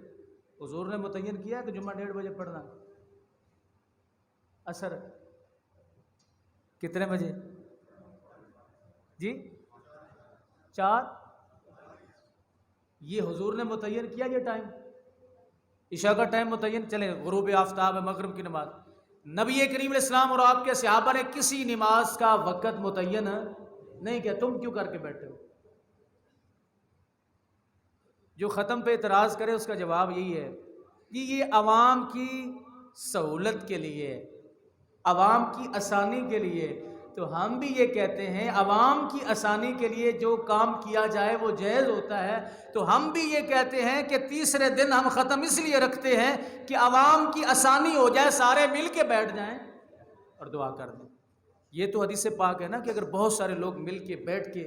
Speaker 1: حضور نے متعین کیا کہ جمعہ 1:30 بجے پڑھنا۔ عصر کتنے بجے؟ جی 4۔ یہ حضور نے متعین کیا یہ ٹائم، عشاء کا ٹائم متعین، چلے غروب آفتاب مغرب کی نماز۔ نبی کریم علیہ السلام اور آپ کے صحابہ نے کسی نماز کا وقت متعین نہیں کیا، تم کیوں کر کے بیٹھے ہو؟ جو ختم پہ اعتراض کرے اس کا جواب یہی ہے کہ یہ عوام کی سہولت کے لیے، عوام کی آسانی کے لیے۔ تو ہم بھی یہ کہتے ہیں عوام کی آسانی کے لیے جو کام کیا جائے وہ جائز ہوتا ہے، تو ہم بھی یہ کہتے ہیں کہ تیسرے دن ہم ختم اس لیے رکھتے ہیں کہ عوام کی آسانی ہو جائے، سارے مل کے بیٹھ جائیں اور دعا کر دیں۔ یہ تو حدیث پاک ہے نا کہ اگر بہت سارے لوگ مل کے بیٹھ کے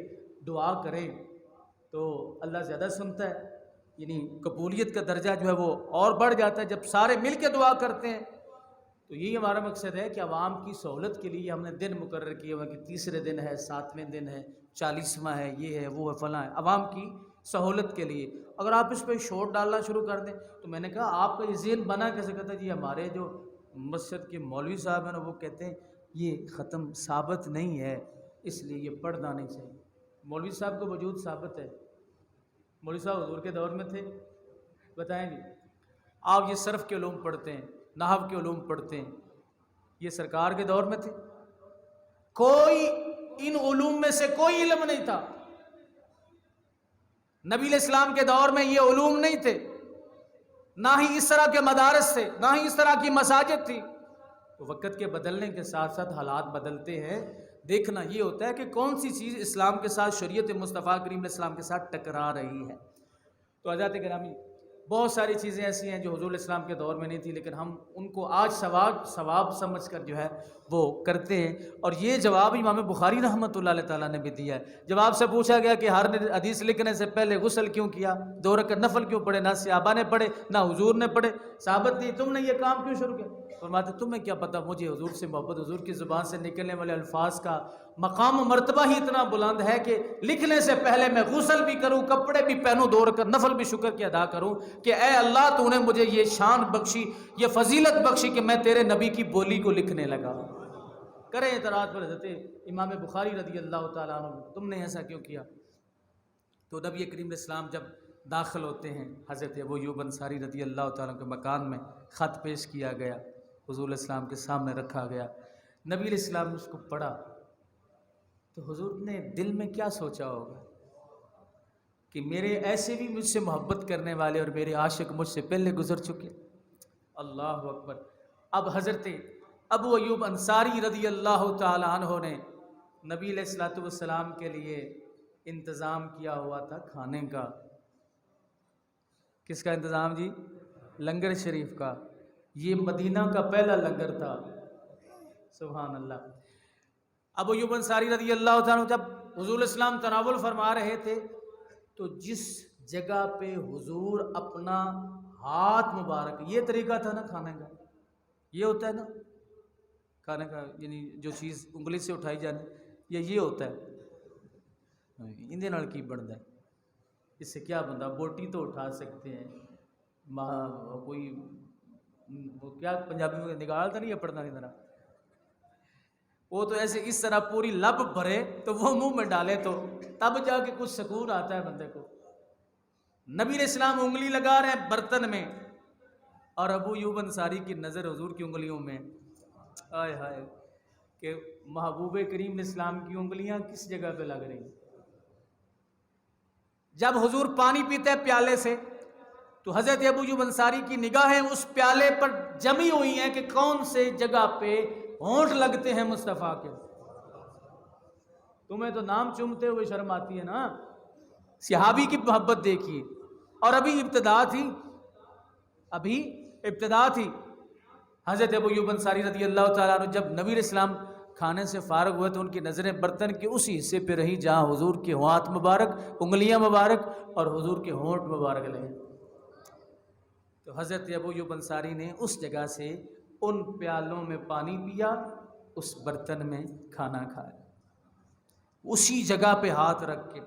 Speaker 1: دعا کریں تو اللہ زیادہ سنتا ہے، یعنی قبولیت کا درجہ جو ہے وہ اور بڑھ جاتا ہے جب سارے مل کے دعا کرتے ہیں۔ تو یہی ہمارا مقصد ہے کہ عوام کی سہولت کے لیے ہم نے دن مقرر کیے ہوئے کہ تیسرے دن ہے، 7ویں دن ہے، 40واں ہے، یہ ہے، وہ ہے، فلاں ہے، عوام کی سہولت کے لیے۔ اگر آپ اس پہ شور ڈالنا شروع کر دیں تو میں نے کہا آپ کا یہ ذہن بنا کیسے؟ کہتا ہے جی ہمارے جو مسجد کے مولوی صاحب ہیں نا وہ کہتے ہیں یہ ختم ثابت نہیں ہے اس لیے یہ پڑھنا نہیں چاہیے۔ مولوی صاحب کا وجود ثابت ہے، مولوی صاحب حضور کے دور میں تھے، بتائیں گے؟ آپ یہ صرف کے علوم پڑھتے ہیں، نحو کے علوم پڑھتے ہیں، یہ سرکار کے دور میں تھے؟ کوئی ان علوم میں سے کوئی علم نہیں تھا، نبی علیہ السلام کے دور میں یہ علوم نہیں تھے، نہ ہی اس طرح کے مدارس تھے، نہ ہی اس طرح کی مساجد تھی۔ تو وقت کے بدلنے کے ساتھ ساتھ حالات بدلتے ہیں، دیکھنا یہ ہوتا ہے کہ کون سی چیز اسلام کے ساتھ، شریعت مصطفیٰ کریم علیہ السلام کے ساتھ ٹکرا رہی ہے۔ تو حضرات گرامی بہت ساری چیزیں ایسی ہیں جو حضور علیہ السلام کے دور میں نہیں تھی، لیکن ہم ان کو آج ثواب سمجھ کر جو ہے وہ کرتے ہیں۔ اور یہ جواب امام بخاری رحمۃ اللہ علیہ تعالیٰ نے بھی دیا ہے۔ جب آپ سے پوچھا گیا کہ ہر حدیث لکھنے سے پہلے غسل کیوں کیا، 2 رکعت نفل کیوں پڑھے، نہ صحابہ نے پڑھے نہ حضور نے پڑھے، ثابت نہیں، تم نے یہ کام کیوں شروع کیا؟ فرماتے تمہیں کیا پتہ، مجھے حضور سے محبت، حضور کی زبان سے نکلنے والے الفاظ کا مقام و مرتبہ ہی اتنا بلند ہے کہ لکھنے سے پہلے میں غسل بھی کروں، کپڑے بھی پہنوں، 2 رکعت نفل بھی شکر کی ادا کروں کہ اے اللہ تو نے مجھے یہ شان بخشی، یہ فضیلت بخشی کہ میں تیرے نبی کی بولی کو لکھنے لگا۔ کریں اعتراض پر حضرت امام بخاری رضی اللہ تعالیٰ عنہ تم نے ایسا کیوں کیا؟ تو نبی کریم علیہ السلام جب داخل ہوتے ہیں، حضرت ابو ایوب انصاری رضی اللہ تعالیٰ کے مکان میں خط پیش کیا گیا، حضور علیہ السلام کے سامنے رکھا گیا، نبی علیہ السلام نے اس کو پڑھا تو حضور نے دل میں کیا سوچا ہوگا کہ میرے ایسے بھی مجھ سے محبت کرنے والے اور میرے عاشق مجھ سے پہلے گزر چکے۔ اللہ اکبر۔ اب حضرت ابو ایوب انصاری رضی اللہ تعالیٰ عنہ نے نبی علیہ الصلوۃ والسلام کے لیے انتظام کیا ہوا تھا کھانے کا۔ کس کا انتظام جی؟ لنگر شریف کا۔ یہ مدینہ کا پہلا لنگر تھا، سبحان اللہ۔ ابو ایوب انصاری رضی اللہ تعالیٰ جب حضور علیہ السلام تناول فرما رہے تھے تو جس جگہ پہ حضور اپنا ہاتھ مبارک، یہ طریقہ تھا نا کھانے کا، یہ ہوتا ہے نا کھانے کا، یعنی جو چیز انگلی سے اٹھائی جانے، یہ ہوتا ہے۔ اندے نال کی بنتا ہے، اس سے کیا بنتا؟ بوٹی تو اٹھا سکتے ہیں، کوئی وہ کیا پنجابی میں نگال تو نہیں ہے پڑھنا نہیں طرح، وہ تو ایسے اس طرح پوری لب بھرے تو وہ منہ میں ڈالے تو تب جا کے کچھ سکون آتا ہے بندے کو۔ نبی علیہ السلام انگلی لگا رہے ہیں برتن میں اور ابو ایوب انصاری کی نظر حضور کی انگلیوں میں، آئے ہائے کہ محبوب کریم علیہ السلام کی انگلیاں کس جگہ پہ لگ رہی ہیں۔ جب حضور پانی پیتے ہیں پیالے سے تو حضرت ابو ایوب انصاری کی نگاہیں اس پیالے پر جمی ہوئی ہیں کہ کون سے جگہ پہ ہونٹ لگتے ہیں مصطفیٰ کے۔ تمہیں تو نام چومتے ہوئے شرم آتی ہے نا، صحابی کی محبت دیکھیے۔ اور ابھی ابتدا تھی۔ حضرت ابو ایوب انصاری رضی اللہ تعالیٰ عنہ جب نبی علیہ السلام کھانے سے فارغ ہوئے تو ان کی نظریں برتن کے اسی حصے پہ رہی جہاں حضور کے ہاتھ مبارک، انگلیاں مبارک اور حضور کے ہونٹ مبارک لگے۔ تو حضرت ابو ایوب انصاری نے اس جگہ سے ان پیالوں میں پانی پیا، اس برتن میں کھانا کھایا، اسی جگہ پہ ہاتھ رکھ کے۔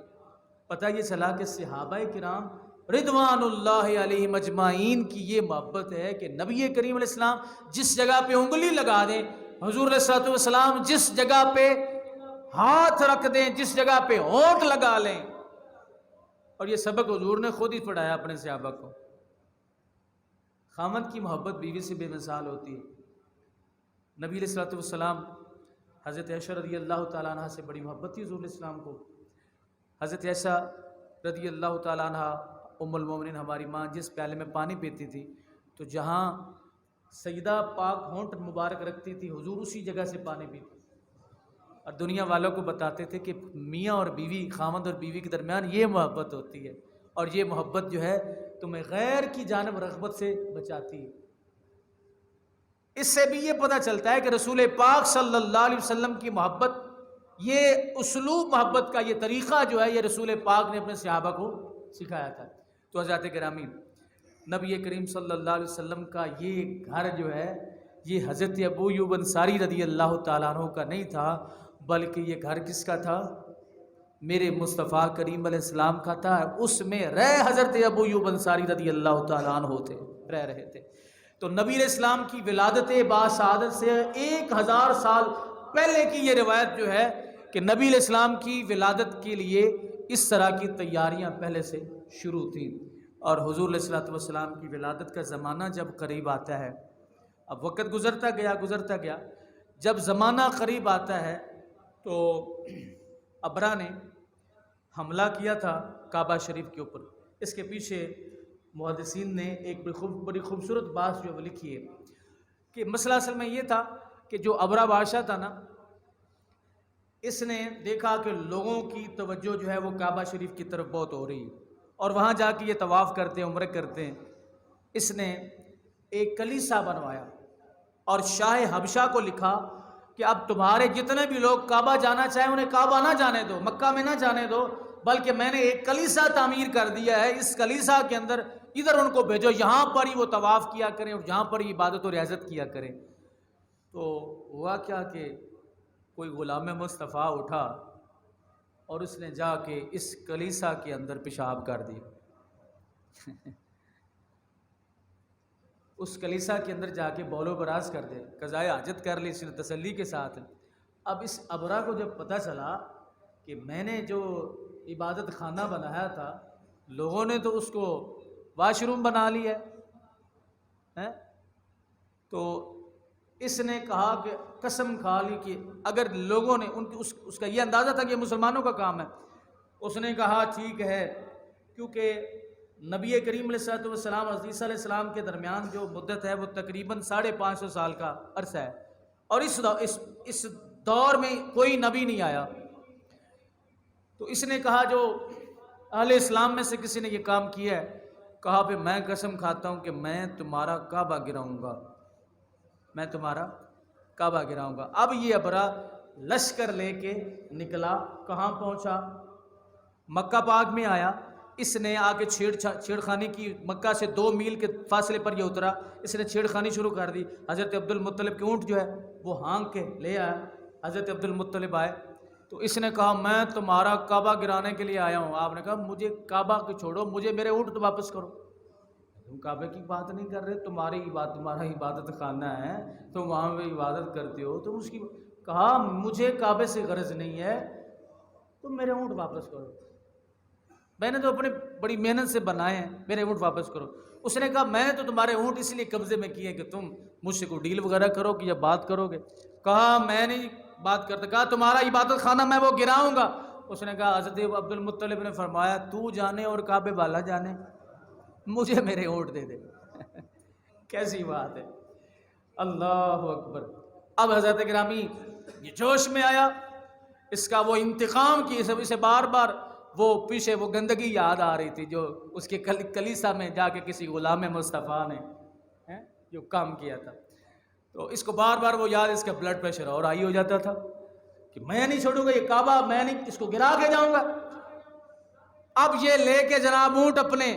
Speaker 1: پتہ یہ چلا کہ صحابہ کرام رضوان اللہ علیہم اجمعین کی یہ محبت ہے کہ نبی کریم علیہ السلام جس جگہ پہ انگلی لگا دیں، حضور علیہ الصلوۃ والسلام جس جگہ پہ ہاتھ رکھ دیں، جس جگہ پہ ہونٹ لگا لیں۔ اور یہ سبق حضور نے خود ہی پڑھایا اپنے صحابہ کو۔ خامند کی محبت بیوی سے بے مثال ہوتی ہے۔ نبی علیہ الصلوۃ والسلام حضرت عائشہ رضی اللہ تعالیٰ عنہ سے بڑی محبت تھی حضور علیہ السلام کو۔ حضرت عائشہ رضی اللہ تعالیٰ عنہ ام المومنین ہماری ماں جس پیالے میں پانی پیتی تھی تو جہاں سیدہ پاک ہونٹ مبارک رکھتی تھی حضور اسی جگہ سے پانی پیتے، اور دنیا والوں کو بتاتے تھے کہ میاں اور بیوی، خامند اور بیوی کے درمیان یہ محبت ہوتی ہے، اور یہ محبت جو ہے تمہیں غیر کی جانب رغبت سے بچاتی ہے۔ اس سے بھی یہ پتہ چلتا ہے کہ رسول پاک صلی اللہ علیہ وسلم کی محبت، یہ اسلوب محبت کا، یہ طریقہ جو ہے یہ رسول پاک نے اپنے صحابہ کو سکھایا تھا۔ تو حضرات گرامی، نبی کریم صلی اللہ علیہ وسلم کا یہ گھر جو ہے یہ حضرت ابو ایوب انصاری رضی اللہ تعالیٰ عنہ کا نہیں تھا، بلکہ یہ گھر کس کا تھا؟ میرے مصطفیٰ کریم علیہ السلام کا تھا۔ اس میں رہ حضرت ابو ایوب انصاری رضی اللہ تعالیٰ عنہ تھے، رہ رہے تھے۔ تو نبی علیہ السلام کی ولادت باسعادت سے 1000 سال پہلے کی یہ روایت جو ہے کہ نبی علیہ السلام کی ولادت کے لیے اس طرح کی تیاریاں پہلے سے شروع تھیں، اور حضور علیہ الصلوۃ والسلام کی ولادت کا زمانہ جب قریب آتا ہے، اب وقت گزرتا گیا، جب زمانہ قریب آتا ہے تو ابرا نے حملہ کیا تھا کعبہ شریف کے اوپر۔ اس کے پیچھے محدثین نے ایک بڑی خوبصورت بات جو لکھی ہے کہ مسئلہ اصل میں یہ تھا کہ جو ابرا بادشاہ تھا نا، اس نے دیکھا کہ لوگوں کی توجہ جو ہے وہ کعبہ شریف کی طرف بہت ہو رہی ہے، اور وہاں جا کے یہ طواف کرتے ہیں، عمرہ کرتے ہیں۔ اس نے ایک کلیسا بنوایا اور شاہ حبشہ کو لکھا کہ اب تمہارے جتنے بھی لوگ کعبہ جانا چاہیں انہیں کعبہ نہ جانے دو، مکہ میں نہ جانے دو، بلکہ میں نے ایک کلیسا تعمیر کر دیا ہے، اس کلیسا کے اندر ادھر ان کو بھیجو، یہاں پر ہی وہ طواف کیا کریں اور یہاں پر ہی عبادت و ریاضت کیا کریں۔ تو ہوا کیا کہ کوئی غلام مصطفیٰ اٹھا اور اس نے جا کے اس کلیسا کے اندر پیشاب کر دیا اس کلیسا کے اندر جا کے بول و براز کر دے، قضائے حاجت کر لی اس نے تسلی کے ساتھ۔ اب اس ابرا کو جب پتہ چلا کہ میں نے جو عبادت خانہ بنایا تھا لوگوں نے تو اس کو واش روم بنا لیا ہے، تو اس نے کہا کہ قسم کھا لی کہ اگر لوگوں نے اس کا یہ اندازہ تھا کہ یہ مسلمانوں کا کام ہے، اس نے کہا ٹھیک ہے، کیونکہ نبی کریم علیہ الصلوۃ والسلام اور عیسیٰ علیہ السلام کے درمیان جو مدت ہے وہ تقریباً 550 سال کا عرصہ ہے، اور اس دور میں کوئی نبی نہیں آیا۔ تو اس نے کہا جو اہل اسلام میں سے کسی نے یہ کام کیا ہے، کہا پہ میں قسم کھاتا ہوں کہ میں تمہارا کعبہ گراؤں گا، میں تمہارا کعبہ گراؤں گا۔ اب یہ ابرا لشکر لے کے نکلا، کہاں پہنچا؟ مکہ پاک میں آیا، اس نے آ کے چھیڑخانی کی، مکہ سے 2 میل کے فاصلے پر یہ اترا، اس نے چھیڑخانی شروع کر دی۔ حضرت عبد المطلب کے اونٹ جو ہے وہ ہانک کے لے آیا، حضرت عبد المطلب آئے تو اس نے کہا میں تمہارا کعبہ گرانے کے لیے آیا ہوں۔ آپ نے کہا مجھے کعبہ کو چھوڑو، مجھے میرے اونٹ تو واپس کرو۔ تم کعبے کی بات نہیں کر رہے، تمہارا عبادت خانہ ہے، تم وہاں پہ عبادت کرتے ہو، تم اس کی کہا مجھے کعبے سے غرض نہیں ہے، تم میرے اونٹ واپس کرو، میں نے تو اپنی بڑی محنت سے بنائے ہیں، میرے اونٹ واپس کرو۔ اس نے کہا میں تو تمہارے اونٹ اس لیے قبضے میں کیے کہ تم مجھ سے کوئی ڈیل وغیرہ کرو کہ یا بات کرو گے۔ کہا میں نہیں بات کرتا، کہا تمہارا عبادت خانہ میں وہ گراؤں گا۔ اس نے کہا حضرت عبد المطلب نے فرمایا تو جانے اور کعبے والا جانے، مجھے میرے اونٹ دے دے کیسی بات ہے، اللہ اکبر۔ اب حضرت گرامی یہ جوش میں آیا، اس کا وہ انتقام کی، اسے بار بار وہ پیچھے وہ گندگی یاد آ رہی تھی جو اس کے کلیسا میں جا کے کسی غلام مصطفیٰ نے جو کام کیا تھا، تو اس کو بار بار وہ یاد، اس کا بلڈ پریشر اور ہائی ہو جاتا تھا کہ میں نہیں چھوڑوں گا یہ کعبہ، میں نہیں اس کو گرا کے جاؤں گا۔ اب یہ لے کے جناب اونٹ اپنے،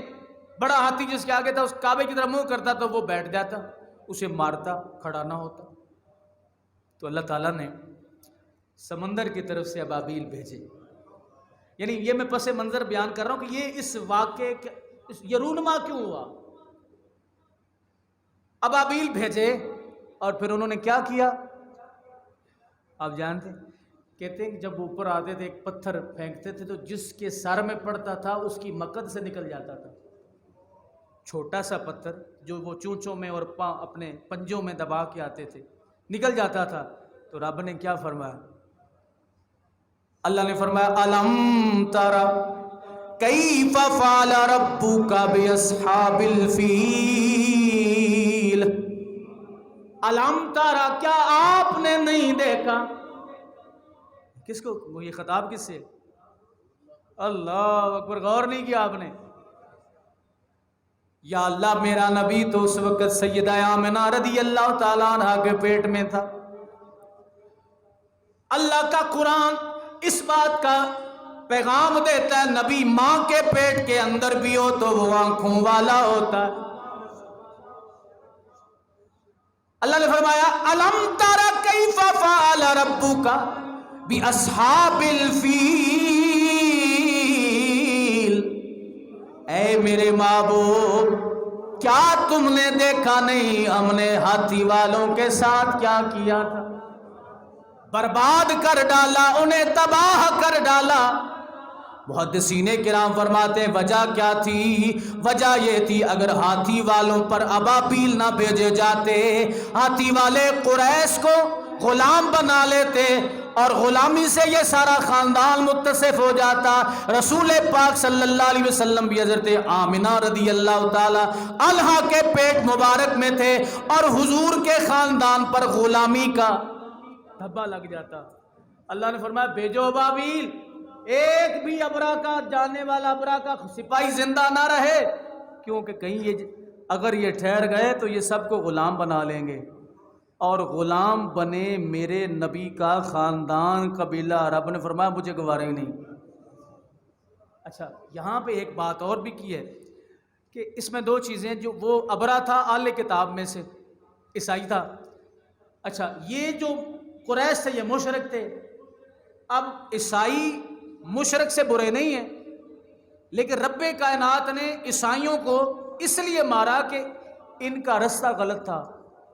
Speaker 1: بڑا ہاتھی جس کے آگے تھا اس کعبے کی طرف منہ کرتا تو وہ بیٹھ جاتا، اسے مارتا، کھڑا نہ ہوتا۔ تو اللہ تعالیٰ نے سمندر کی طرف سے ابابیل بھیجے، یعنی یہ میں پس منظر بیان کر رہا ہوں کہ یہ اس واقعے یہ رونما کیوں ہوا۔ ابابیل بھیجے اور پھر انہوں نے کیا کیا آپ جانتے ہیں؟ کہتے ہیں کہ جب اوپر آتے تھے ایک پتھر پھینکتے تھے تو جس کے سر میں پڑتا تھا اس کی مقد سے نکل جاتا تھا، چھوٹا سا پتھر جو وہ چونچوں میں اور اپنے پنجوں میں دبا کے آتے تھے، نکل جاتا تھا۔ تو رب نے کیا فرمایا؟ اللہ نے فرمایا الم تر کیف فعل ربک باصحاب الفیل، الم ترى، کیا آپ نے نہیں دیکھا؟ کس کو وہ یہ خطاب کس سے؟ اللہ اکبر، غور نہیں کیا آپ نے؟ یا اللہ، میرا نبی تو اس وقت سیدہ آمنہ رضی اللہ تعالیٰ عنہ کے پیٹ میں تھا۔ اللہ کا قرآن اس بات کا پیغام دیتا ہے نبی ماں کے پیٹ کے اندر بھی ہو تو وہ آنکھوں والا ہوتا ہے۔ اللہ نے فرمایا الم ترى کیف فعل ربک باصحاب الفیل، اے میرے محبوب، کیا تم نے دیکھا نہیں ہم نے ہاتھی والوں کے ساتھ کیا کیا تھا؟ برباد کر ڈالا، انہیں تباہ کر ڈالا۔ محدثین کرام فرماتے ہیں وجہ کیا تھی؟ وجہ یہ تھی اگر ہاتھی والوں پر ابابیل نہ بھیجے جاتے، ہاتھی والے قریش کو غلام بنا لیتے اور غلامی سے یہ سارا خاندان متصف ہو جاتا، رسول پاک صلی اللہ علیہ وسلم بھی حضرت آمنہ رضی اللہ تعالی عنہا کے پیٹ مبارک میں تھے اور حضور کے خاندان پر غلامی کا دھبا لگ جاتا۔ اللہ نے فرمایا بھیجو ابابیل، ایک بھی ابرا کا جانے والا ابرا کا سپاہی زندہ نہ رہے، کیونکہ کہیں یہ اگر یہ ٹھہر گئے تو یہ سب کو غلام بنا لیں گے، اور غلام بنے میرے نبی کا خاندان قبیلہ۔ رب نے فرمایا مجھے گوارا ہی نہیں۔ اچھا، یہاں پہ ایک بات اور بھی کی ہے کہ اس میں دو چیزیں، جو وہ ابرا تھا اہل کتاب میں سے، عیسائی تھا۔ اچھا، یہ جو قریش تھے یہ مشرک تھے۔ اب عیسائی مشرک سے برے نہیں ہیں، لیکن رب کائنات نے عیسائیوں کو اس لیے مارا کہ ان کا رستہ غلط تھا،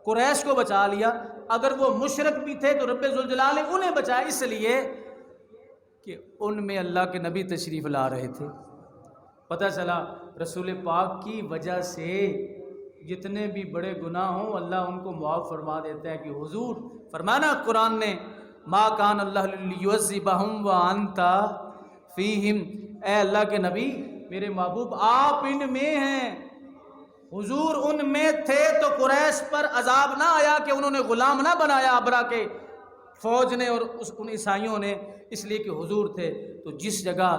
Speaker 1: قریش کو بچا لیا۔ اگر وہ مشرک بھی تھے تو رب ذوالجلال نے انہیں بچایا، اس لیے کہ ان میں اللہ کے نبی تشریف لا رہے تھے۔ پتہ چلا رسول پاک کی وجہ سے جتنے بھی بڑے گناہ ہوں اللہ ان کو معاف فرما دیتا ہے، کہ حضور فرمانا قرآن نے ما کان اللہ لیعذبہم وانت فیہم، اے اللہ کے نبی میرے محبوب آپ ان میں ہیں، حضور ان میں تھے تو قریش پر عذاب نہ آیا کہ انہوں نے غلام نہ بنایا ابرا کے فوج نے اور ان عیسائیوں نے، اس لیے کہ حضور تھے۔ تو جس جگہ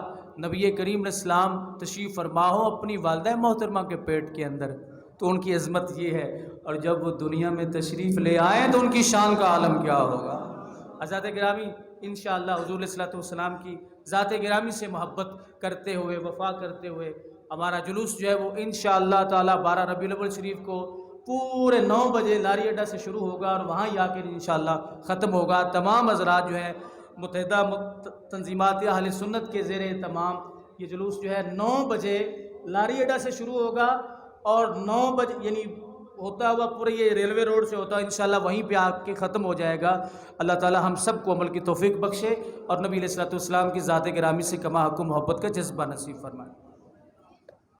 Speaker 1: نبی کریم علیہ السلام تشریف فرما ہو اپنی والدہ محترمہ کے پیٹ کے اندر، تو ان کی عظمت یہ ہے، اور جب وہ دنیا میں تشریف لے آئیں تو ان کی شان کا عالم کیا ہوگا۔ حضرات گرامی، انشاءاللہ حضور علیہ الصلوۃ والسلام کی ذات گرامی سے محبت کرتے ہوئے، وفا کرتے ہوئے ہمارا جلوس جو ہے وہ انشاءاللہ تعالی 12 ربیع الاول شریف کو پورے 9 بجے لاری اڈا سے شروع ہوگا اور وہاں ہی آ کے انشاءاللہ ختم ہوگا۔ تمام حضرات جو ہے متحدہ تنظیمات اہل سنت کے زیر اہتمام یہ جلوس جو ہے 9 بجے لاری اڈا سے شروع ہوگا اور 9 بجے یعنی ہوتا ہوا پورے یہ ریلوے روڈ سے ہوتا ہے، انشاءاللہ وہیں پہ آ کے ختم ہو جائے گا۔ اللہ تعالی ہم سب کو عمل کی توفیق بخشے اور نبی علیہ الصلوۃ والسلام کی ذات گرامی سے کما حق محبت کا جذبہ نصیب فرمائے۔